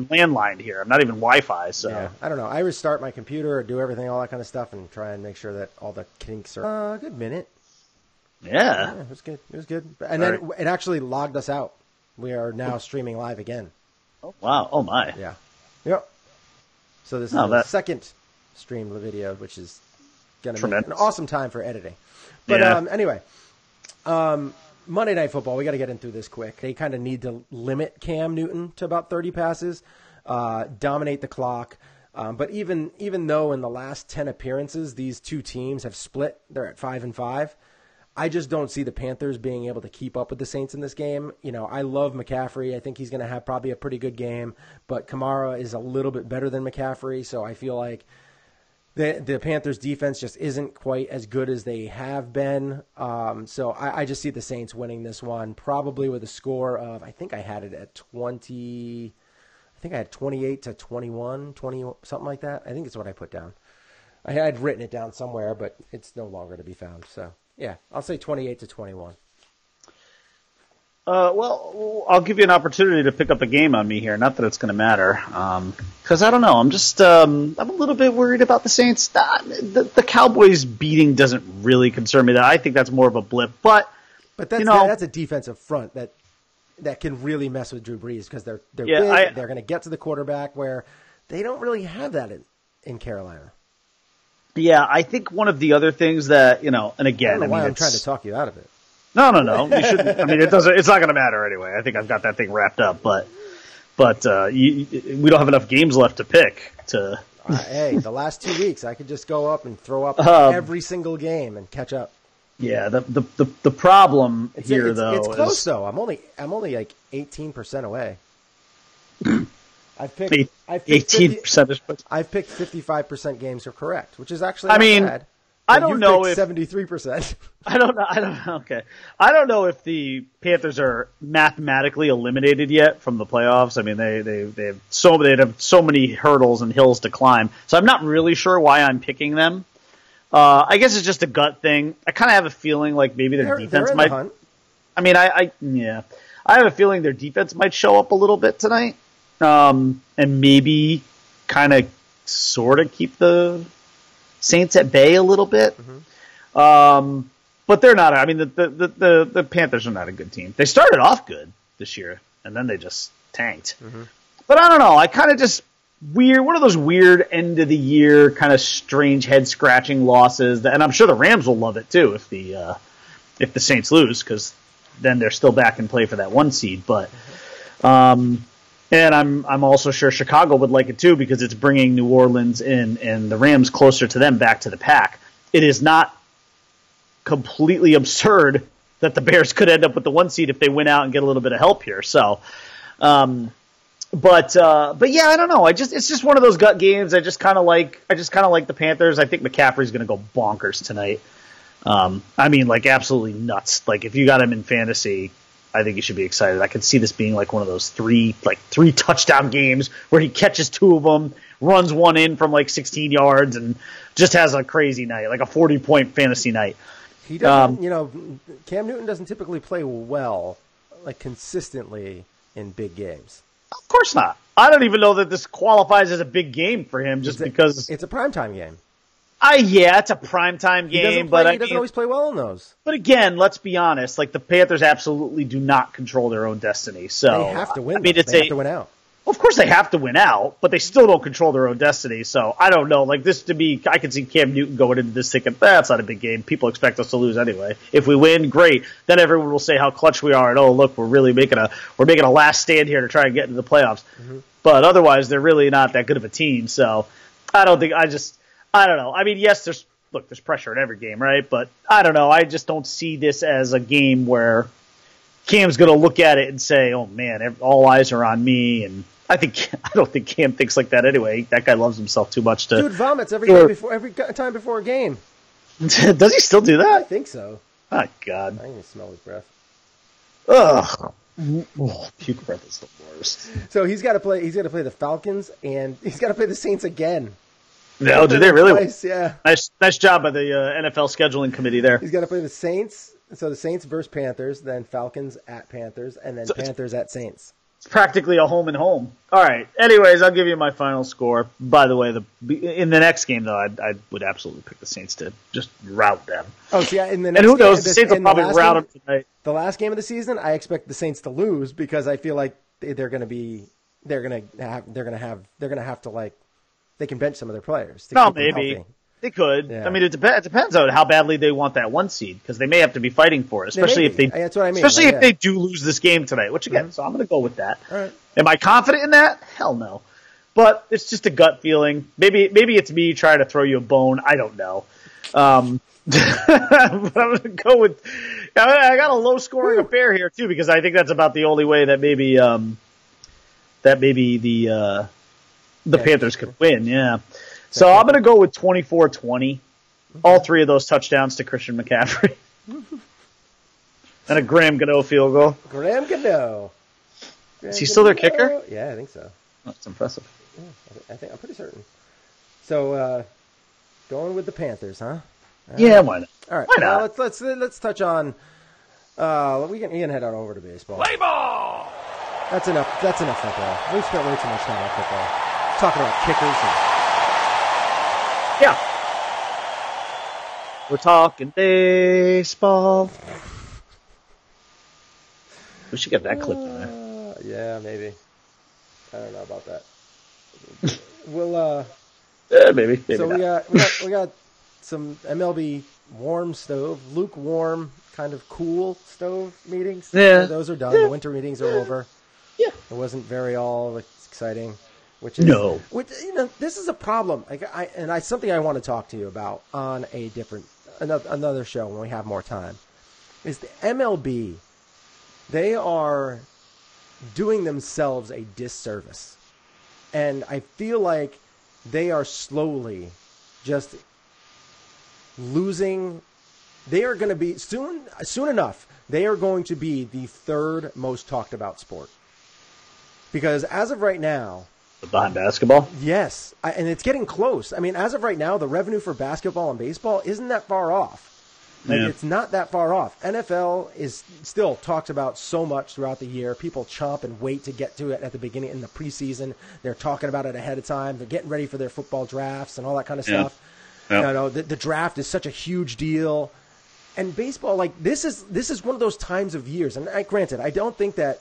landlined here. I'm not even Wi-Fi. So yeah, I don't know. I restart my computer or do everything, all that kind of stuff, and try and make sure that all the kinks are. Good minute. Yeah, it was good. It was good. And then it actually logged us out. We are now streaming live again. Oh wow! Oh my! Yeah. Yep. So this is the second stream video, which is going to be an awesome time for editing. But anyway, Monday Night Football, we got to get into this quick. They kind of need to limit Cam Newton to about 30 passes, dominate the clock. But even though in the last 10 appearances these two teams have split, they're at 5-5. I just don't see the Panthers being able to keep up with the Saints in this game. You know, I love McCaffrey. I think he's going to have probably a pretty good game. But Kamara is a little bit better than McCaffrey, so I feel like the Panthers' defense just isn't quite as good as they have been. So I just see the Saints winning this one, probably with a score of, I think I had it at 20. I think I had 28-21, 20, something like that. I think it's what I put down. I had written it down somewhere, but it's no longer to be found. So, yeah, I'll say 28-21. Well, I'll give you an opportunity to pick up a game on me here. Not that it's going to matter, because I don't know. I'm just I'm a little bit worried about the Saints. The Cowboys beating doesn't really concern me. I think that's more of a blip. But that's that's a defensive front that can really mess with Drew Brees because they're big. They're going to get to the quarterback where they don't really have that in Carolina. Yeah, I think one of the other things that and again, I'm trying to talk you out of it. No. You shouldn't. I mean, it doesn't. It's not going to matter anyway. I think I've got that thing wrapped up. But we don't have enough games left to pick. Hey, the last 2 weeks, I could just go up and throw up every single game and catch up. Yeah. The problem it's close though. I'm only like 18% away. I've picked 18%. I've picked 55% games are correct, which is actually not bad. I don't know if 73%. I don't know. Okay, I don't know if the Panthers are mathematically eliminated yet from the playoffs. I mean, they have so many hurdles and hills to climb. So I'm not really sure why I'm picking them. I guess it's just a gut thing. I kind of have a feeling like maybe their defense might. Hunt. I mean, I have a feeling their defense might show up a little bit tonight, and maybe kind of sort of keep the Saints at bay a little bit. Mm-hmm. But they're not. I mean, the Panthers are not a good team. They started off good this year, and then they just tanked. Mm-hmm. But I don't know. I kind of just one of those weird end of the year kind of strange head scratching losses. And I'm sure the Rams will love it too if the Saints lose, because then they're still back in play for that 1 seed. But and I'm also sure Chicago would like it too, because it's bringing New Orleans in and the Rams closer to them, back to the pack. It is not completely absurd that the Bears could end up with the 1 seed if they win out and get a little bit of help here. So, but yeah, I don't know. It's just one of those gut games. I just kind of like the Panthers. I think McCaffrey's going to go bonkers tonight. I mean, like absolutely nuts. Like if you got him in fantasy, I think you should be excited. I could see this being like one of those three touchdown games where he catches 2 of them, runs one in from like 16 yards, and just has a crazy night, like a 40-point fantasy night. He doesn't, Cam Newton doesn't typically play well, like consistently in big games. Of course not. I don't even know that this qualifies as a big game for him, because it's a primetime game. Yeah, it's a primetime game, he doesn't always play well in those. But again, let's be honest. Like the Panthers absolutely do not control their own destiny. So they have to win. They have to win out. Of course they have to win out, but they still don't control their own destiny. So I don't know. Like this to me, I can see Cam Newton going into this thinking, that's not a big game. People expect us to lose anyway. If we win, great. Then everyone will say how clutch we are and, oh, look, we're really making a last stand here to try and get into the playoffs. Mm-hmm. But otherwise, they're really not that good of a team. So I don't know. I mean, yes, there's pressure in every game, right? But I don't know. I just don't see this as a game where Cam's going to look at it and say, oh man, all eyes are on me. And I don't think Cam thinks like that anyway. That guy loves himself too much to. Dude vomits every time before a game. Does he still do that? I think so. Oh God. I can smell his breath. Ugh. Oh, puke breath is the worst. So he's got to play the Falcons and he's got to play the Saints again. No, do they really? Twice, yeah. Nice job by the NFL scheduling committee there. He's got to play the Saints. So the Saints versus Panthers, then Falcons at Panthers, and then Panthers at Saints. It's practically a home and home. All right. Anyways, I'll give you my final score. By the way, in the next game, though, I would absolutely pick the Saints to just rout them. Oh, so yeah, in the next and who knows? Game, the Saints will probably rout them tonight. The last game of the season, I expect the Saints to lose because I feel like they're going to have to like they can bench some of their players. No, maybe. They could. Yeah. I mean, it depends on how badly they want that 1 seed because they may have to be fighting for it, especially if they. That's what I mean. Especially if they do lose this game tonight, which again, so I'm going to go with that. All right. Am I confident in that? Hell no. But it's just a gut feeling. Maybe it's me trying to throw you a bone. I don't know. But I'm going to go with. I got a low scoring affair here too because I think that's about the only way that maybe the Panthers could win. Yeah. So I'm going to go with 24-20. All 3 of those touchdowns to Christian McCaffrey. And a Graham Gano field goal. Graham Gano. Is he still their kicker? Yeah, I think so. That's impressive. Yeah, I'm pretty certain. So, going with the Panthers, huh? Yeah, why not? All right. Why not? Let's touch on. We can head on over to baseball. Play ball. That's enough football. We've spent way too much time on football. Talking about kickers. Yeah. We're talking baseball. We should get that clip in there. Yeah, maybe. I don't know about that. We'll maybe so not. we got some MLB warm stove, lukewarm, kind of cool stove meetings. Yeah. So those are done. The winter meetings are over. Yeah. It wasn't very exciting. Which this is a problem. Something I want to talk to you about on another show when we have more time. Is the MLB? They are doing themselves a disservice, and I feel like they are slowly just losing. They are going to be soon enough. They are going to be the 3rd most talked about sport because as of right now. Behind basketball? Yes, and it's getting close. I mean, as of right now, the revenue for basketball and baseball isn't that far off. It's not that far off. NFL is still talked about so much throughout the year. People chomp and wait to get to it at the beginning in the preseason. They're talking about it ahead of time. They're getting ready for their football drafts and all that kind of stuff. Yeah. The draft is such a huge deal. And baseball, like this is one of those times of years. And granted, I don't think that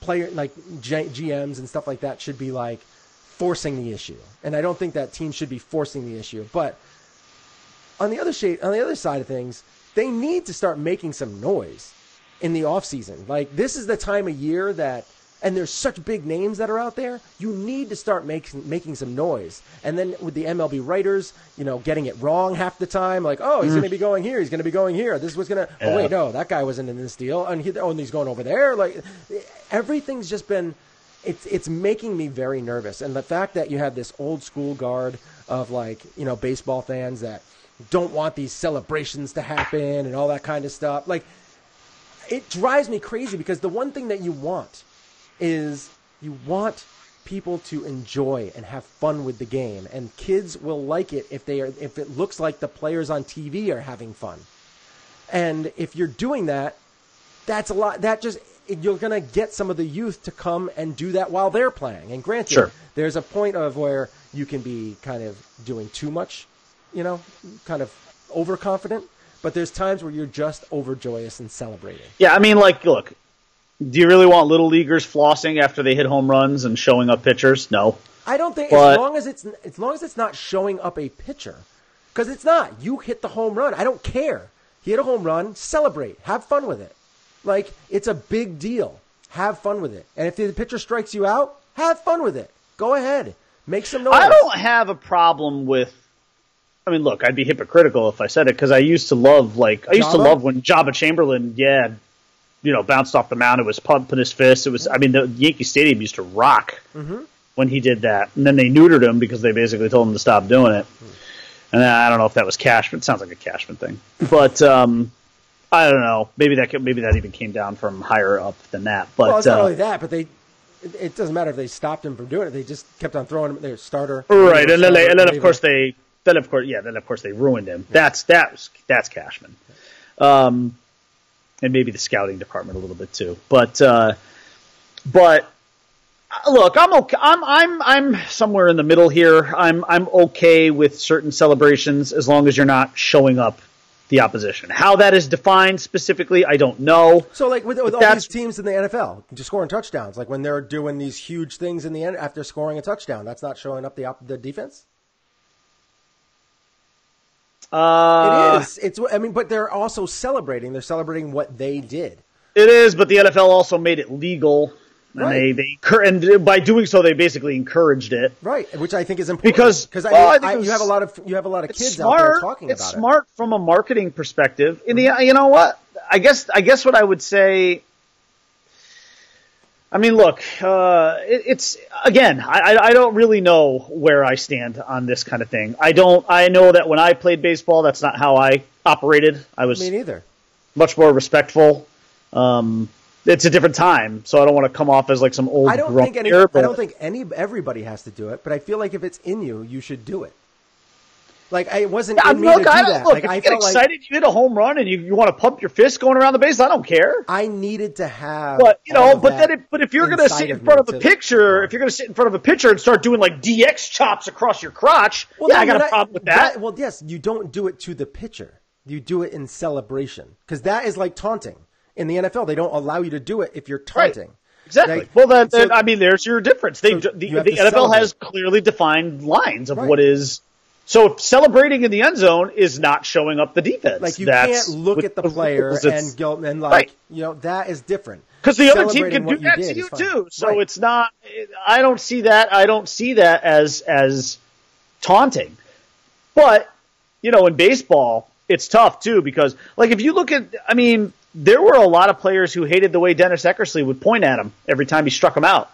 player like GMs and stuff like that should be like forcing the issue, and I don't think that teams should be forcing the issue. But on the other side of things, they need to start making some noise in the off season. Like this is the time of year that, and there's such big names that are out there. You need to start making some noise. And then with the MLB writers, getting it wrong half the time, like he's going to be going here, he's going to be going here. This was going to. Oh wait, no, that guy wasn't in this deal, and he's going over there. Like everything's just been. It's making me very nervous, and the fact that you have this old school guard of baseball fans that don't want these celebrations to happen and all that kind of stuff. Like it drives me crazy because the one thing that you want is you want people to enjoy and have fun with the game, and kids will like it if it looks like the players on TV are having fun. And if you're doing that, that's a lot. You're going to get some of the youth to come and do that while they're playing. And granted, there's a point of where you can be kind of doing too much, kind of overconfident. But there's times where you're just overjoyous and celebrating. Yeah, I mean, look, Do you really want little leaguers flossing after they hit home runs and showing up pitchers? No. I don't think But, as long as it's not showing up a pitcher, because it's not. You hit the home run. I don't care. You hit a home run, celebrate, have fun with it. Like, it's a big deal. Have fun with it. And if the pitcher strikes you out, have fun with it. Go ahead, make some noise. I don't have a problem with. I mean, look, I'd be hypocritical if I said it because I used to love when Jabba Chamberlain, bounced off the mound. It was pumping his fist. It was, the Yankee Stadium used to rock when he did that, and then they neutered him because they basically told him to stop doing it. And I don't know if that was Cashman. It sounds like a Cashman thing, but I don't know. Maybe that even came down from higher up than that. But well, it's not only that, but it doesn't matter if they stopped him from doing it. They just kept on throwing him their starter. Right, and then of course they ruined him. That's Cashman, and maybe the scouting department a little bit too. But look, I'm okay. I'm somewhere in the middle here. I'm okay with certain celebrations as long as you're not showing up the opposition. How that is defined specifically, I don't know. So, like with all these teams in the NFL, just scoring touchdowns, like when they're doing these huge things in the end after scoring a touchdown, that's not showing up the defense. It is. But they're also celebrating. They're celebrating what they did. It is, but the NFL also made it legal. And right. And by doing so, they basically encouraged it. Right, which I think is important because you have a lot of kids out there talking about it. It's smart from a marketing perspective. You know what? I guess what I would say. I mean, look, it's again. I don't really know where I stand on this kind of thing. I know that when I played baseball, that's not how I operated. I was me neither. Much more respectful. It's a different time, so I don't want to come off as like some old. I don't think everybody has to do it, but I feel like if it's in you, you should do it. Like it wasn't in me to do that. Look, if you get excited, you hit a home run, and you want to pump your fist going around the base. I don't care. I needed to have, but if you're going to sit in front of a pitcher, and start doing like DX chops across your crotch, I got a problem with that. Well, yes, you don't do it to the pitcher. You do it in celebration because that is like taunting. In the NFL, they don't allow you to do it if you're taunting. Right. Exactly. Well, there's your difference. The NFL has clearly defined lines of what is. So if celebrating in the end zone is not showing up the defense. Like you can't look at the player and go and that is different. Because the other team can do that to you too. So it's not. I don't see that. I don't see that as taunting. But in baseball, it's tough too because like if you look at, there were a lot of players who hated the way Dennis Eckersley would point at him every time he struck him out.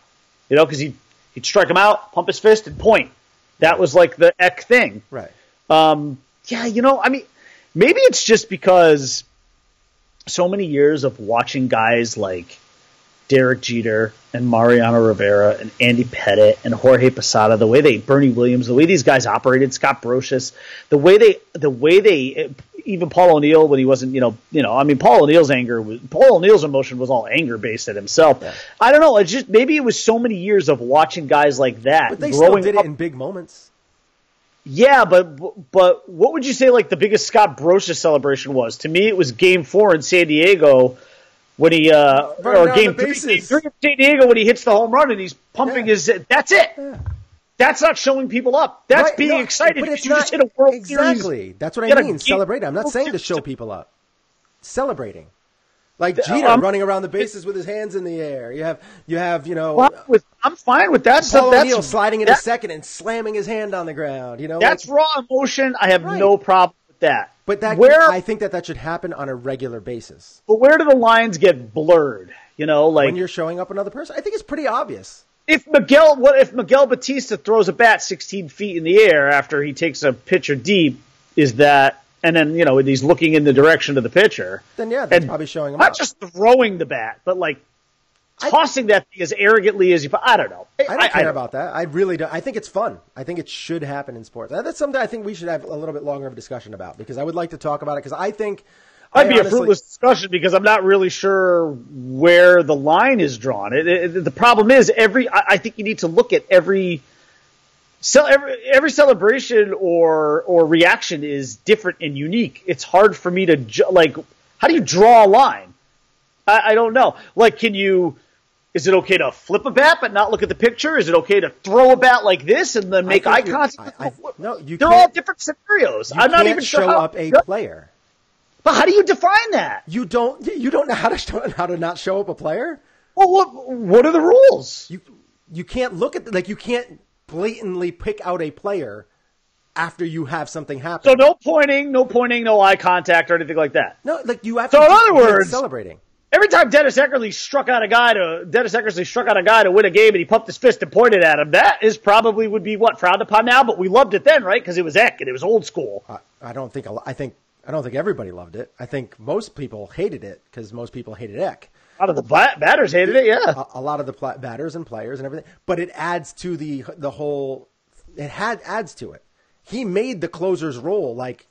Because he'd strike him out, pump his fist, and point. That was like the Eck thing. Right. Maybe it's just because so many years of watching guys like Derek Jeter and Mariano Rivera and Andy Pettitte and Jorge Posada, Bernie Williams, the way these guys operated, Scott Brocious, the way they even Paul O'Neill when he wasn't, Paul O'Neill's emotion was all anger based at himself. Yeah. I don't know. It's just maybe it was so many years of watching guys like that. But they still did it in big moments. Yeah, but what would you say like the biggest Scott Brocious celebration was? To me, it was Game 4 in San Diego when he or Game 3 in San Diego when he hits the home run and he's pumping his. That's it. Yeah. That's not showing people up. That's being excited because you just hit a World Series. Exactly. That's what I mean. Celebrating. I'm not saying to show people up. Celebrating. Like Jeter running around the bases with his hands in the air. You have. I'm fine with that stuff. Paul O'Neill sliding into second and slamming his hand on the ground. That's raw emotion. I have no problem with that. But I think that should happen on a regular basis. But where do the lines get blurred? When you're showing up another person, I think it's pretty obvious. If Miguel Batista throws a bat 16 feet in the air after he takes a pitcher deep, and then he's looking in the direction of the pitcher. Then that's probably showing him not up. just throwing the bat, but like tossing that thing as arrogantly as you. I don't know. I don't care about that. I really don't. I think it's fun. I think it should happen in sports. That's something I think we should have a little bit longer of a discussion about because I would like to talk about it because I think. Might be a fruitless discussion because I'm not really sure where the line is drawn. The problem is I think you need to look at every celebration or reaction is different and unique. It's hard for me to how do you draw a line? I don't know. Like, is it okay to flip a bat but not look at the picture? Is it okay to throw a bat like this and then make eye contact? No, they're all different scenarios. I'm not even sure show how up a player. But how do you define that? You don't know how to not show up a player? Well, what are the rules? You can't look at you can't blatantly pick out a player after you have something happen. So no pointing, no eye contact or anything like that. No, like you have so to in other words, celebrating. Every time Dennis Eckersley struck out a guy to win a game and he pumped his fist and pointed at him, that is probably would be frowned upon now, but we loved it then, right? Because it was Eck and it was old school. I don't think everybody loved it. I think most people hated it because most people hated Eck. A lot of the batters hated it, yeah. A lot of the batters and players and everything, but it adds to the whole. Adds to it. He made the closer's role like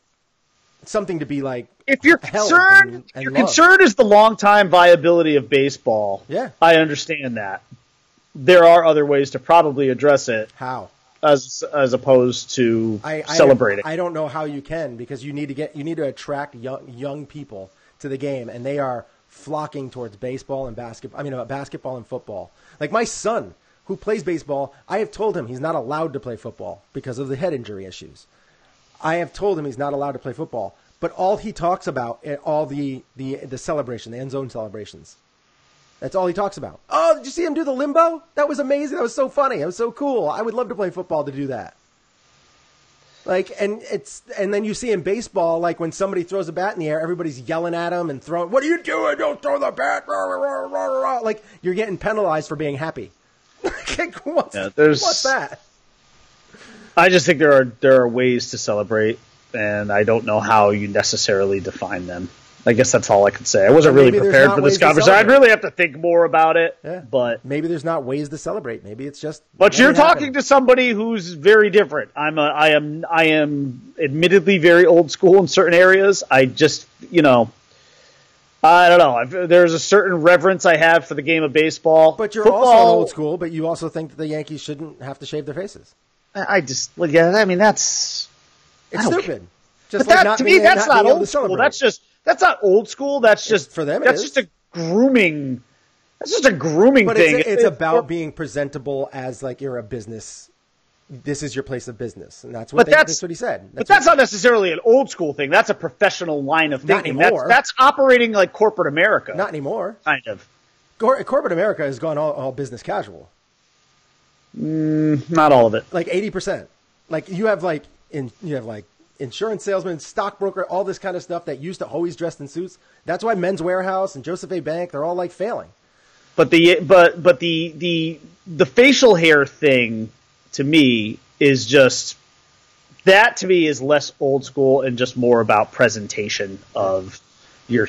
something to be like. If your concern, concern is the long-time viability of baseball, yeah, I understand that. There are other ways to probably address it. How? As opposed to celebrating. I don't know how you can because you need to attract young people to the game, and they are flocking towards baseball and basketball. I mean, basketball and football. Like my son, who plays baseball, I have told him he's not allowed to play football because of the head injury issues. I have told him he's not allowed to play football, but all he talks about, all the celebration, the end zone celebrations. That's all he talks about. Oh, did you see him do the limbo? That was amazing. That was so funny. It was so cool. I would love to play football to do that. Like, and then you see in baseball, like when somebody throws a bat in the air, everybody's yelling at him and throwing, "What are you doing? Don't throw the bat!" Like you're getting penalized for being happy. What's that? I just think there are ways to celebrate, and I don't know how you necessarily define them. I guess that's all I could say. I wasn't really prepared for this conversation. I'd really have to think more about it. Yeah. But maybe there's not ways to celebrate. Maybe it's just. But you're talking to somebody who's very different. I am admittedly very old school in certain areas. I just, I don't know. There's a certain reverence I have for the game of baseball. But you're also old school. But you also think that the Yankees shouldn't have to shave their faces. It's stupid. Just but that, to me, that's not old school. That's not old school. That's just for them. That's just a grooming. That's just a grooming thing. It's about being presentable as like you're a business. This is your place of business, and that's what he said. That's not necessarily an old school thing. That's a professional line of thinking. Not anymore. That's operating like corporate America. Not anymore. Kind of. Corporate America has gone all business casual. Not all of it. Like 80%. Like you have insurance salesmen, stockbroker, all this kind of stuff that used to always dress in suits. That's why Men's Warehouse and Joseph A. Bank, they're all like failing. But the facial hair thing to me is just that to me is less old school and just more about presentation of your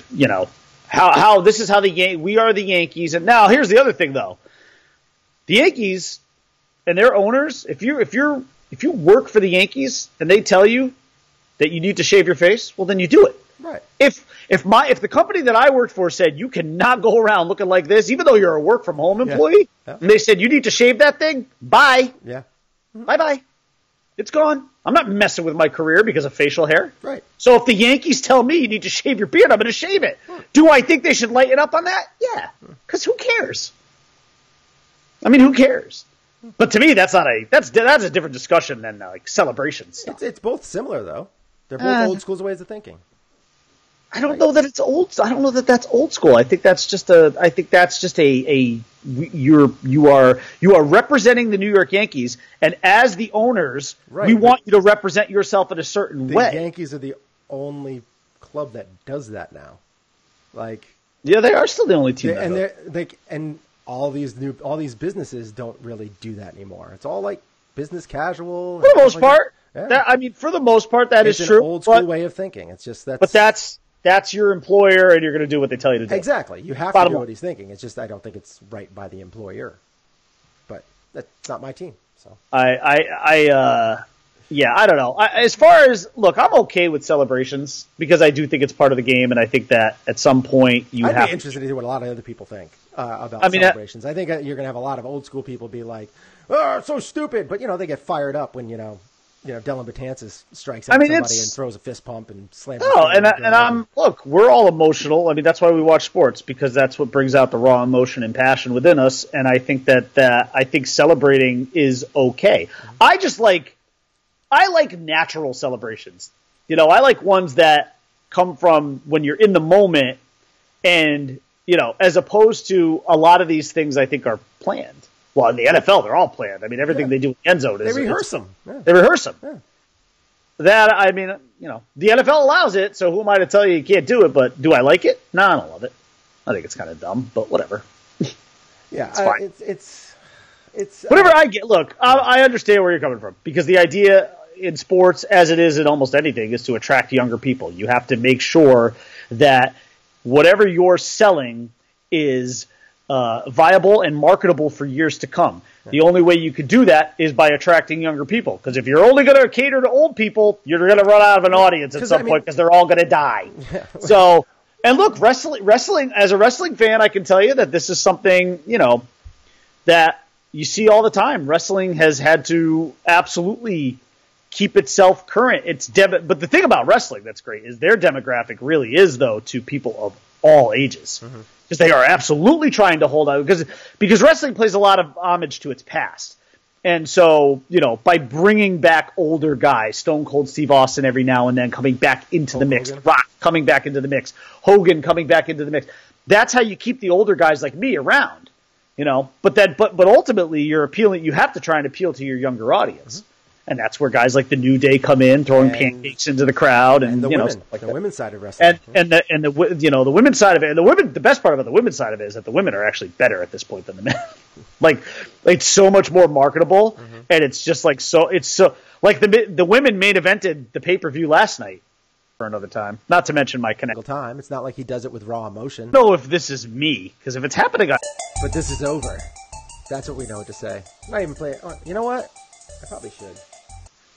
how this is how we are the Yankees. And now here's the other thing though. The Yankees and their owners, if you work for the Yankees and they tell you that you need to shave your face, well, then you do it. Right. If the company that I worked for said you cannot go around looking like this, even though you're a work from home employee, and they said you need to shave that thing, bye. Yeah. Bye. It's gone. I'm not messing with my career because of facial hair. Right. So if the Yankees tell me you need to shave your beard, I'm going to shave it. Do I think they should lighten up on that? Yeah. Because who cares? I mean, who cares? But to me, that's a different discussion than like celebrations. It's both similar though. They're both old school ways of thinking. I don't know that it's old. I don't know that that's old school. I think that's just you are representing the New York Yankees, and as the owners, we want you to represent yourself in a certain way. The Yankees are the only club that does that now. Like, yeah, they are still the only team. And all these businesses don't really do that anymore. It's all like business casual. For the most part. Yeah. For the most part, that is true. It's an old school way of thinking. It's just that. But that's your employer, and you're going to do what they tell you to do. Exactly. You have to do what he's thinking. It's just I don't think it's right by the employer. But that's not my team. So I don't know. As far as look, I'm okay with celebrations because I do think it's part of the game, and I think that at some point I'd be interested to hear what a lot of other people think about celebrations. I think you're going to have a lot of old school people be like, "Oh, it's so stupid," but they get fired up when Dylan Betances strikes at somebody and throws a fist pump and slams. No, look, we're all emotional. I mean, that's why we watch sports, because that's what brings out the raw emotion and passion within us. And I think I think celebrating is okay. I like natural celebrations. I like ones that come from when you're in the moment, and as opposed to a lot of these things I think are planned. Well, in the NFL, they're all planned. I mean, everything they do in the end zone is... They rehearse them. Yeah. They rehearse them. Yeah. That, I mean, the NFL allows it, so who am I to tell you can't do it? But do I like it? No, I don't love it. I think it's kind of dumb, but whatever. Yeah, it's fine. It's whatever I get. Look, I understand where you're coming from, because the idea in sports, as it is in almost anything, is to attract younger people. You have to make sure that whatever you're selling is viable and marketable for years to come. The only way you could do that is by attracting younger people. Because if you're only going to cater to old people, you're going to run out of an audience at some point, because they're all going to die. So, and look, wrestling, as a wrestling fan, I can tell you that this is something, that you see all the time. Wrestling has had to absolutely keep itself current. But the thing about wrestling that's great is their demographic really is, though, to people of all ages. Mm-hmm. Because they are absolutely trying to hold out, because wrestling plays a lot of homage to its past. And so, by bringing back older guys, Stone Cold Steve Austin every now and then coming back into the mix, Rock coming back into the mix, Hogan coming back into the mix. That's how you keep the older guys like me around, But ultimately you have to try and appeal to your younger audience. Mm-hmm. And that's where guys like the New Day come in, throwing pancakes into the crowd, and the women, like the women's side of wrestling, and the women's side of it, and the best part about the women's side of it is that the women are actually better at this point than the men. like it's so much more marketable, and it's just like the women main evented the pay-per-view last night for another time. Not to mention my connect time. It's not like he does it with raw emotion. No, if this is me, because if it's happening, but this is over. That's what we know what to say. Not even play it. You know what? I probably should.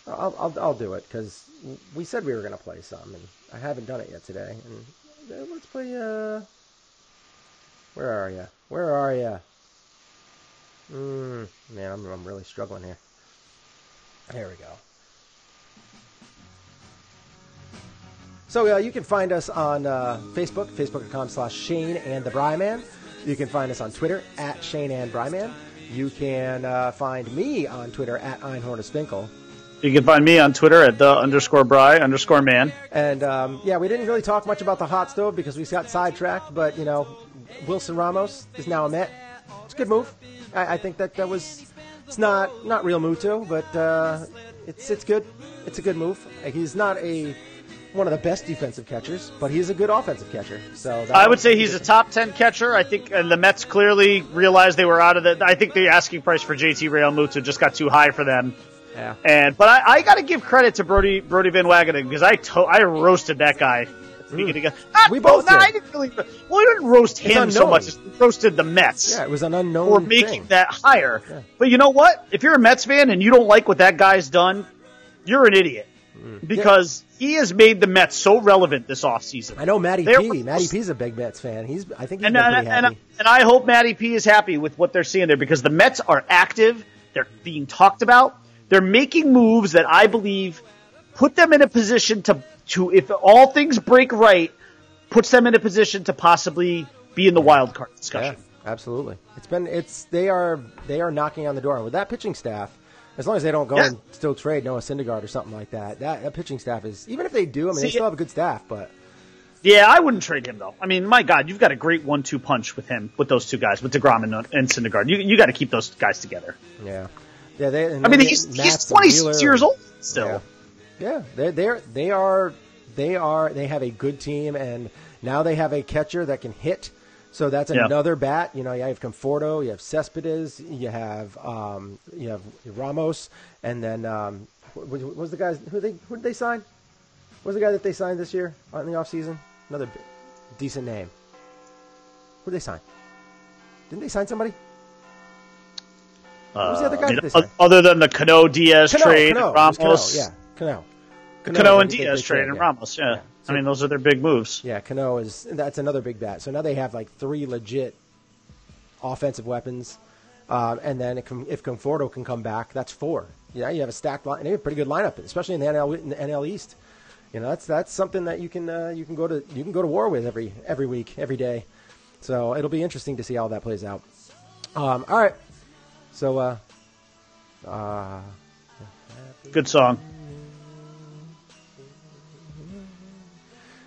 I'll do it, because we said we were going to play some, and I haven't done it yet today. And let's play. Where are you? Where are you? Man, I'm really struggling here. There we go. So you can find us on Facebook, facebook.com/Shane and the Bryman. You can find us on Twitter @Shane and Bryman. You can find me on Twitter @Einhorn You can find me on Twitter @the_Bry_man. And, we didn't really talk much about the hot stove because we got sidetracked, but, Wilson Ramos is now a Met. It's a good move. I think that was, it's not real Muto, but it's good. It's a good move. He's not one of the best defensive catchers, but he's a good offensive catcher. So I would say he's a top 10 catcher. I think, and the Mets clearly realized they were out of I think the asking price for JT Realmuto just got too high for them. Yeah. But I got to give credit to Brody Van Wagenen, because I roasted that guy at the beginning. We both did. I didn't really. Well, I didn't roast him so much as roasted the Mets. Yeah, it was an unknown for making that higher. Yeah. But you know what? If you're a Mets fan and you don't like what that guy's done, you're an idiot. Because he has made the Mets so relevant this offseason. I know Matty P. Matty P's a big Mets fan. I think he's been pretty happy. And I hope Matty P is happy with what they're seeing there, because the Mets are active. They're being talked about. They're making moves that I believe put them in a position to if all things break right, puts them in a position to possibly be in the wild card discussion. Yeah, absolutely. They are knocking on the door. And with that pitching staff, as long as they don't go and still trade Noah Syndergaard or something like that, that pitching staff is, even if they do, they still have a good staff, but. Yeah, I wouldn't trade him, though. I mean, my God, you've got a great 1-2 punch with him, with those two guys, with DeGrom and Syndergaard. You got to keep those guys together. Yeah. Yeah, he's 26 years old still. Yeah, they have a good team, and now they have a catcher that can hit. So that's another bat. You have Conforto, you have Cespedes, you have Ramos, and then what was the guys who did they sign? What was the guy that they signed this year in the offseason? Another decent name. Who did they sign? Didn't they sign somebody? What was the other guy that they signed? Other than the Cano-Diaz trade, Ramos. Cano and Diaz trade, and Ramos, yeah. So, those are their big moves. Yeah, that's another big bat. So now they have like three legit offensive weapons. And then if Conforto can come back, that's 4. Yeah, you have a stacked line, and you have a pretty good lineup, especially in the NL East. That's something that you can go to war with every week, every day. So it'll be interesting to see how that plays out. All right. So good song.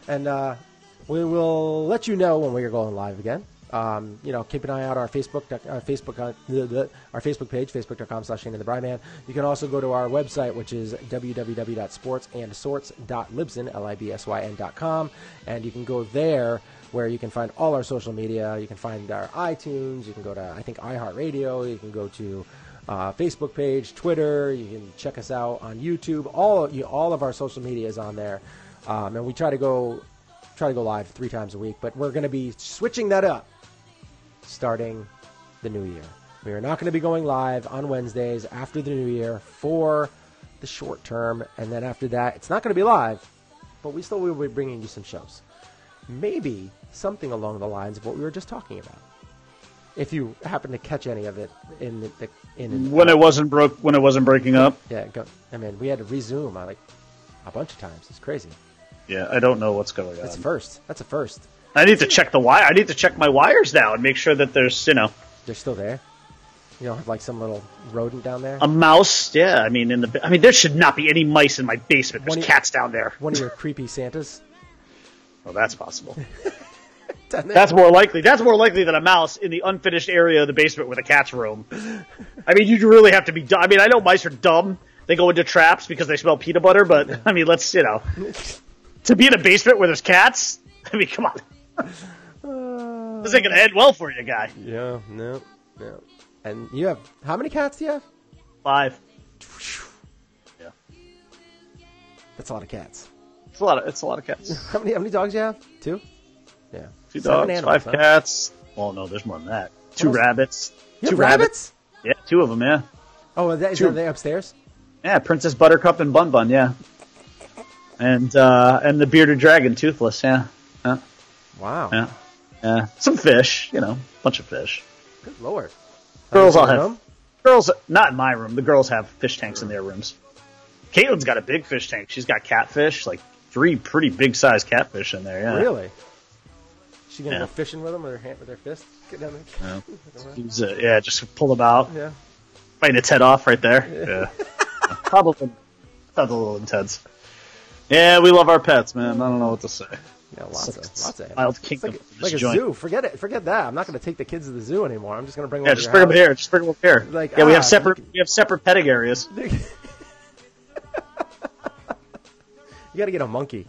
And we will let you know when we are going live again. Keep an eye out on our Facebook page, facebook.com/ShaneandTheBryman. You can also go to our website, which is www.sportsandsorts.libsyn.com, and you can go there where you can find all our social media. You can find our iTunes. You can go to, I think, iHeartRadio. You can go to Facebook page, Twitter. You can check us out on YouTube. All of our social media is on there, and we try to go live 3 times a week, but we're going to be switching that up starting the new year. We are not going to be going live on Wednesdays after the new year for the short term, and then after that, it's not going to be live, but we still will be bringing you some shows. Maybe something along the lines of what we were just talking about. If you happen to catch any of it when it wasn't breaking up. Yeah, we had to resume like a bunch of times. It's crazy. Yeah, I don't know what's going on. That's a first. I need to check the wire. I need to check my wires now and make sure that there's, They're still there? You don't have like some little rodent down there? A mouse? Yeah, I mean, there should not be any mice in my basement. There's cats down there. One of your creepy Santas? Well, that's possible. That's more likely. That's more likely than a mouse in the unfinished area of the basement where the cats roam. I mean, you really have to be dumb. I mean, I know mice are dumb. They go into traps because they smell peanut butter, but, I mean, to be in a basement where there's cats? I mean, come on. This ain't going to end well for you, guy. Yeah, no. And you have, how many cats do you have? 5. Yeah. That's a lot of cats. It's a lot of cats. How many dogs do you have? 2? Yeah. 2 dogs, animals, 5 cats. Oh, no, there's more than that. 2 rabbits. You have rabbits? Yeah, 2 of them, yeah. Oh, are they upstairs? Yeah, Princess Buttercup and Bun Bun, yeah. And the bearded dragon, Toothless, yeah. Wow. Yeah. Some fish, bunch of fish. Good Lord. Girls not in my room. The girls have fish tanks in their rooms. Caitlin's got a big fish tank. She's got catfish, like 3 pretty big sized catfish in there, yeah. Really? She gonna go fishing with them with her fist? Get down there. Yeah. Just pull them out. Yeah. Biting its head off right there. Yeah. Probably. Sounds a little intense. Yeah, we love our pets, man. I don't know what to say. Yeah, lots of wild kingdom. It's like a zoo. Forget it. Forget that. I'm not going to take the kids to the zoo anymore. I'm just going to bring them. Yeah, just bring them here. Just bring them up here. Like, we have separate petting areas. You got to get a monkey.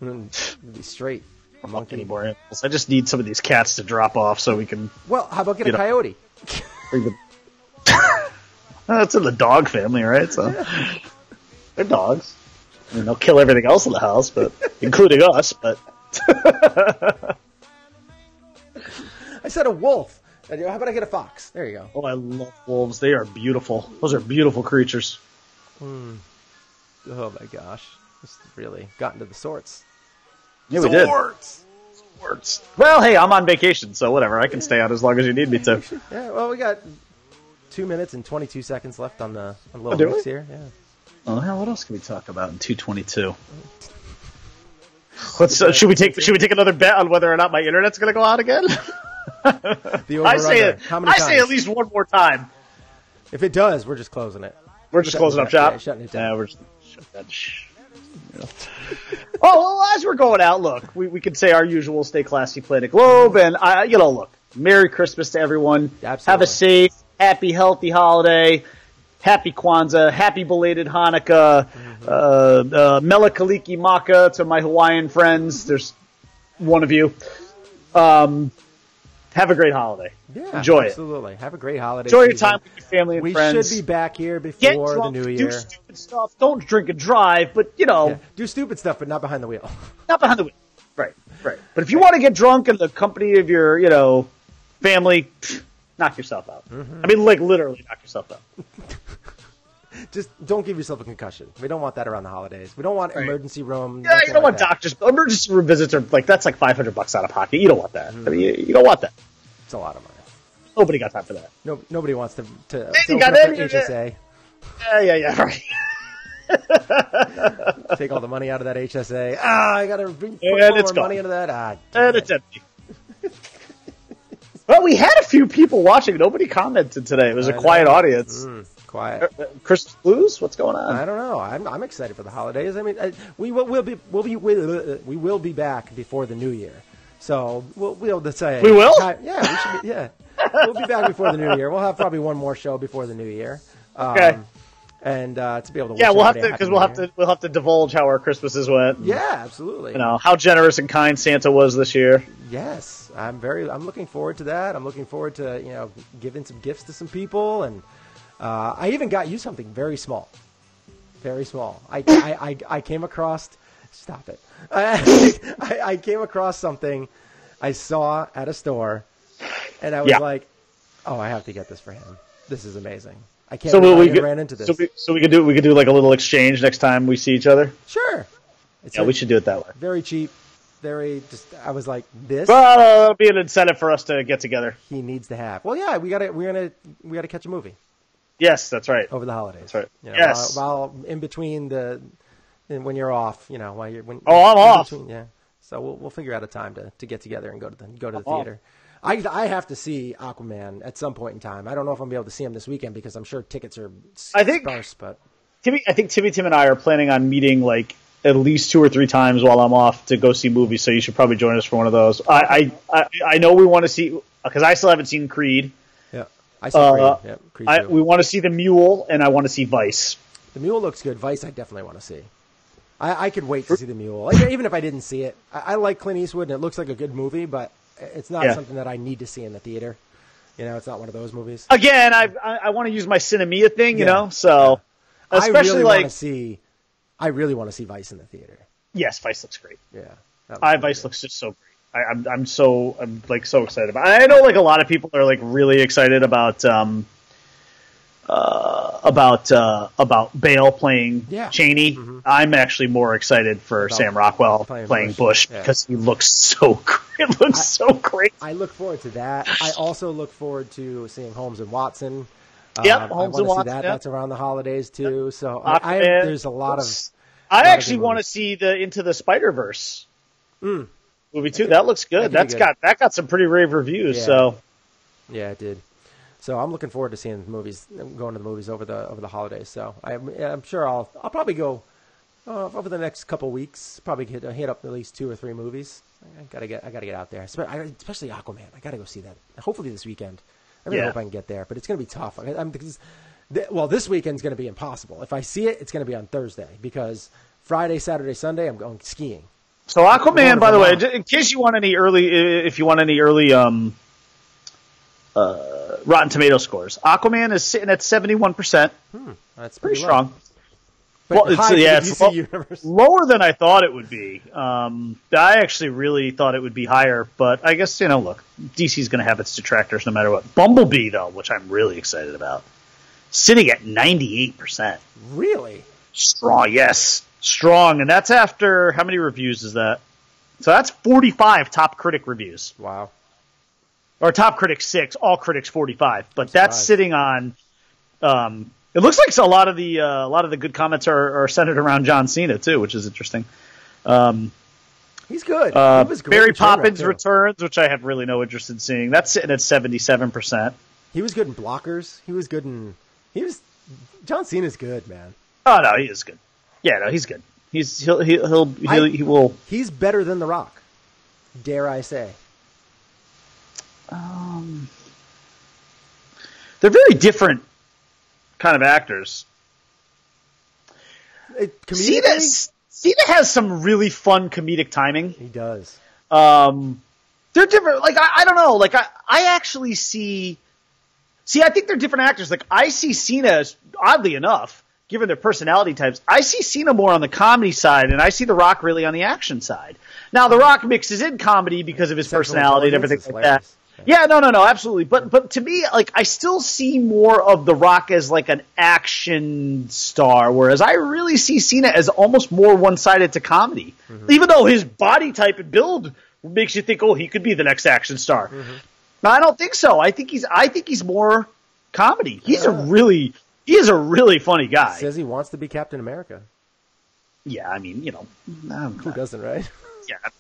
And be straight. A monkey. Any more animals. I just need some of these cats to drop off so we can. Well, how about get a coyote? That's in the dog family, right? So they're dogs. I mean, they'll kill everything else in the house, but including us. But I said a wolf. How about I get a fox? There you go. Oh, I love wolves. They are beautiful. Those are beautiful creatures. Oh my gosh, this really got into the sorts. Yeah, we did. Sorts. Well, hey, I'm on vacation, so whatever. I can stay out as long as you need me to. Yeah. Well, we got 2 minutes and 22 seconds left on the little mix here. Yeah. Oh, hell, what else can we talk about in 2:22? Should we take another bet on whether or not my internet's going to go out again? I say at least one more time. If it does, we're just closing it. We're just closing up shop. Yeah, shutting it down. Yeah, we're just shutting that. Oh, well, as we're going out, look, we could say our usual "Stay classy, Planet Globe," and look, Merry Christmas to everyone. Absolutely. Have a safe, happy, healthy holiday. Happy Kwanzaa, happy belated Hanukkah, Mela Kaliki Maka to my Hawaiian friends. There's one of you. Have a great holiday. Yeah, enjoy it. Absolutely. Have a great holiday. Enjoy your time with your family and friends. We should be back here before the new year. Do stupid stuff. Don't drink and drive, but, do stupid stuff, but not behind the wheel. Not behind the wheel. Right. But if you want to get drunk in the company of your, family, knock yourself out. Mm-hmm. I mean, literally knock yourself out. Just don't give yourself a concussion. We don't want that around the holidays. We don't want emergency room. Yeah, you don't want doctors. Emergency room visits are that's like $500 out of pocket. You don't want that. Mm-hmm. I mean, you don't want that. It's a lot of money. Nobody got time for that. No, nobody wants to You open got up it. their HSA. Yeah, right. Take all the money out of that HSA. I got to put it's more gone. money into that. And it's empty. Well, we had a few people watching. Nobody commented today. It was a quiet audience. Quiet. Christmas blues? What's going on? I don't know. I'm excited for the holidays. I mean, we will be back before the new year. So we'll be able to say we will. Yeah, we should be. Yeah, we'll be back before the new year. We'll have probably one more show before the new year. Okay. And to be able to we'll have to because we'll have to divulge how our Christmases went. Yeah, absolutely. You know how generous and kind Santa was this year. Yes, I'm looking forward to that. I'm looking forward to giving some gifts to some people, and I even got you something very small, very small. I came across. Stop it. I came across something I saw at a store, and I was like, "Oh, I have to get this for him. This is amazing." I can't believe I ran into this. So we could do like a little exchange next time we see each other. Sure. We should do it that way. Very cheap. I was like, this. Well, it'll be an incentive for us to get together. He needs to have. Well, yeah, we gotta catch a movie. Yes, that's right. Over the holidays. That's right. Yes. While in between when you're off, while you're I'm off. Yeah. So we'll figure out a time to get together and go to the theater. I have to see Aquaman at some point in time. I don't know if I'm gonna be able to see him this weekend because I'm sure tickets are sparse. But I think Timmy, Tim, and I are planning on meeting like at least 2 or 3 times while I'm off to go see movies. So you should probably join us for one of those. I know we want to see because I still haven't seen Creed. Yeah, I saw Creed. Yeah, Creed we want to see The Mule and I want to see Vice. The Mule looks good. Vice, I definitely want to see. I could wait to see The Mule, even if I didn't see it. I like Clint Eastwood and it looks like a good movie, but it's not something that I need to see in the theater. It's not one of those movies. Again, I want to use my Cinemia thing, so especially I really want to see Vice in the theater. Yes, Vice looks great. Yeah. Vice looks just so great. I'm so excited about it. I know like a lot of people are like really excited about Bale playing Cheney. Mm-hmm. I'm actually more excited for Sam Rockwell playing Bush because he looks so great. It looks so great. I look forward to that. I also look forward to seeing Holmes and Watson. Holmes and Watson. That's around the holidays too. So there's a lot of. I actually want to see the Into the Spider-Verse movie too. That looks good. That got some pretty rave reviews. Yeah. So yeah, it did. So I'm looking forward to seeing going to the movies over the holidays. So I'm sure I'll probably go over the next couple weeks. Probably hit up at least 2 or 3 movies. I gotta get out there, especially Aquaman. I gotta go see that. Hopefully this weekend. I really hope I can get there, but it's gonna be tough. This weekend's gonna be impossible. If I see it, it's gonna be on Thursday because Friday, Saturday, Sunday I'm going skiing. So Aquaman, by the way, in case you want any early, Rotten Tomato scores, Aquaman is sitting at 71%. That's pretty strong. But it's lower than I thought it would be. I actually really thought it would be higher, but I guess, look, DC's going to have its detractors no matter what. Bumblebee, though, which I'm really excited about, sitting at 98%. Really? Strong, yes. Strong, and that's after, how many reviews is that? So that's 45 top critic reviews. Wow. Or top critics 6, all critics 45. But that's sitting on... it looks like a lot of the good comments are centered around John Cena too, which is interesting. He's good. He was great. Barry Poppins returns, which I have really no interest in seeing. That's sitting at 77%. He was good in Blockers. John Cena's good, man. Oh no, he is good. Yeah, no, he's good. He will. He's better than The Rock. Dare I say? They're very different kind of actors. Cena has some really fun comedic timing. He does. They're different. Like I don't know. Like I actually see. I think they're different actors. Like I see Cena, oddly enough, given their personality types, I see Cena more on the comedy side, and I see The Rock really on the action side. Now The Rock mixes in comedy because of his personality and everything like that. Yeah, no, absolutely. But to me, like, I still see more of The Rock as like an action star, whereas I really see Cena as almost more one-sided to comedy. Mm-hmm. Even though his body type and build makes you think, oh, he could be the next action star. Mm-hmm. No, I don't think so. I think he's more comedy. He is a really funny guy. Says he wants to be Captain America. Yeah, I mean, Who doesn't, right? Yeah. I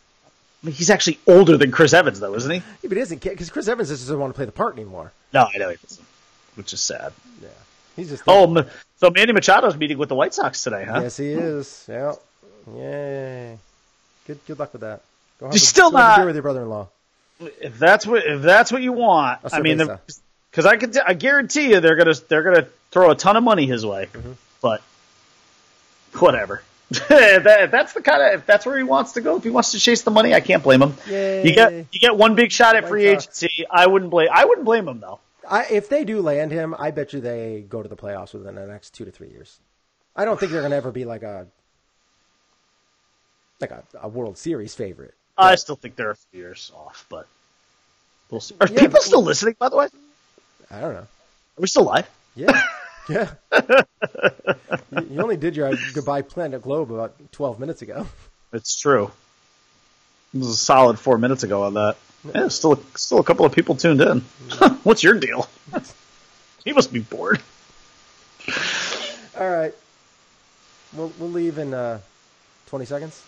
mean, he's actually older than Chris Evans, though, isn't he? Yeah, but he isn't, because Chris Evans doesn't want to play the part anymore. No, I know he doesn't, which is sad. Yeah, he's just. So Manny Machado's meeting with the White Sox today, huh? Yes, he is. Yeah, yay. Good luck with that. Go He's still not beer with your brother-in-law. If that's what you want, I mean, because I guarantee you they're gonna throw a ton of money his way. Mm-hmm. But whatever. If that's where he wants to go, if he wants to chase the money, I can't blame him. Yay. You get one big shot at free agency. I wouldn't blame him though. If they do land him, I bet you they go to the playoffs within the next 2 to 3 years. I don't think they're gonna ever be like a World Series favorite. But I still think they're a few years off, but we'll see. Are people still listening, by the way? I don't know. Are we still live? Yeah. Yeah. You only did your Goodbye Planet Globe about 12 minutes ago. It's true. It was a solid 4 minutes ago on that. Yeah, still a couple of people tuned in. What's your deal? He must be bored. All right. We'll leave in 20 seconds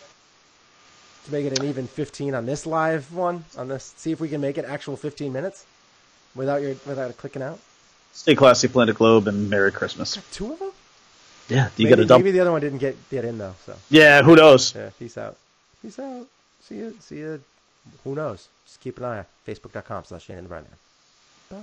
to make it an even 15 on this live one. See if we can make it actual 15 minutes without it clicking out. Stay classy, Planet Globe, and Merry Christmas. 2 of them? Yeah, maybe the other one didn't get in though. So yeah, who knows? Yeah, peace out. See you. Who knows? Just keep an eye on Facebook.com/Shane and the Brian. Bye.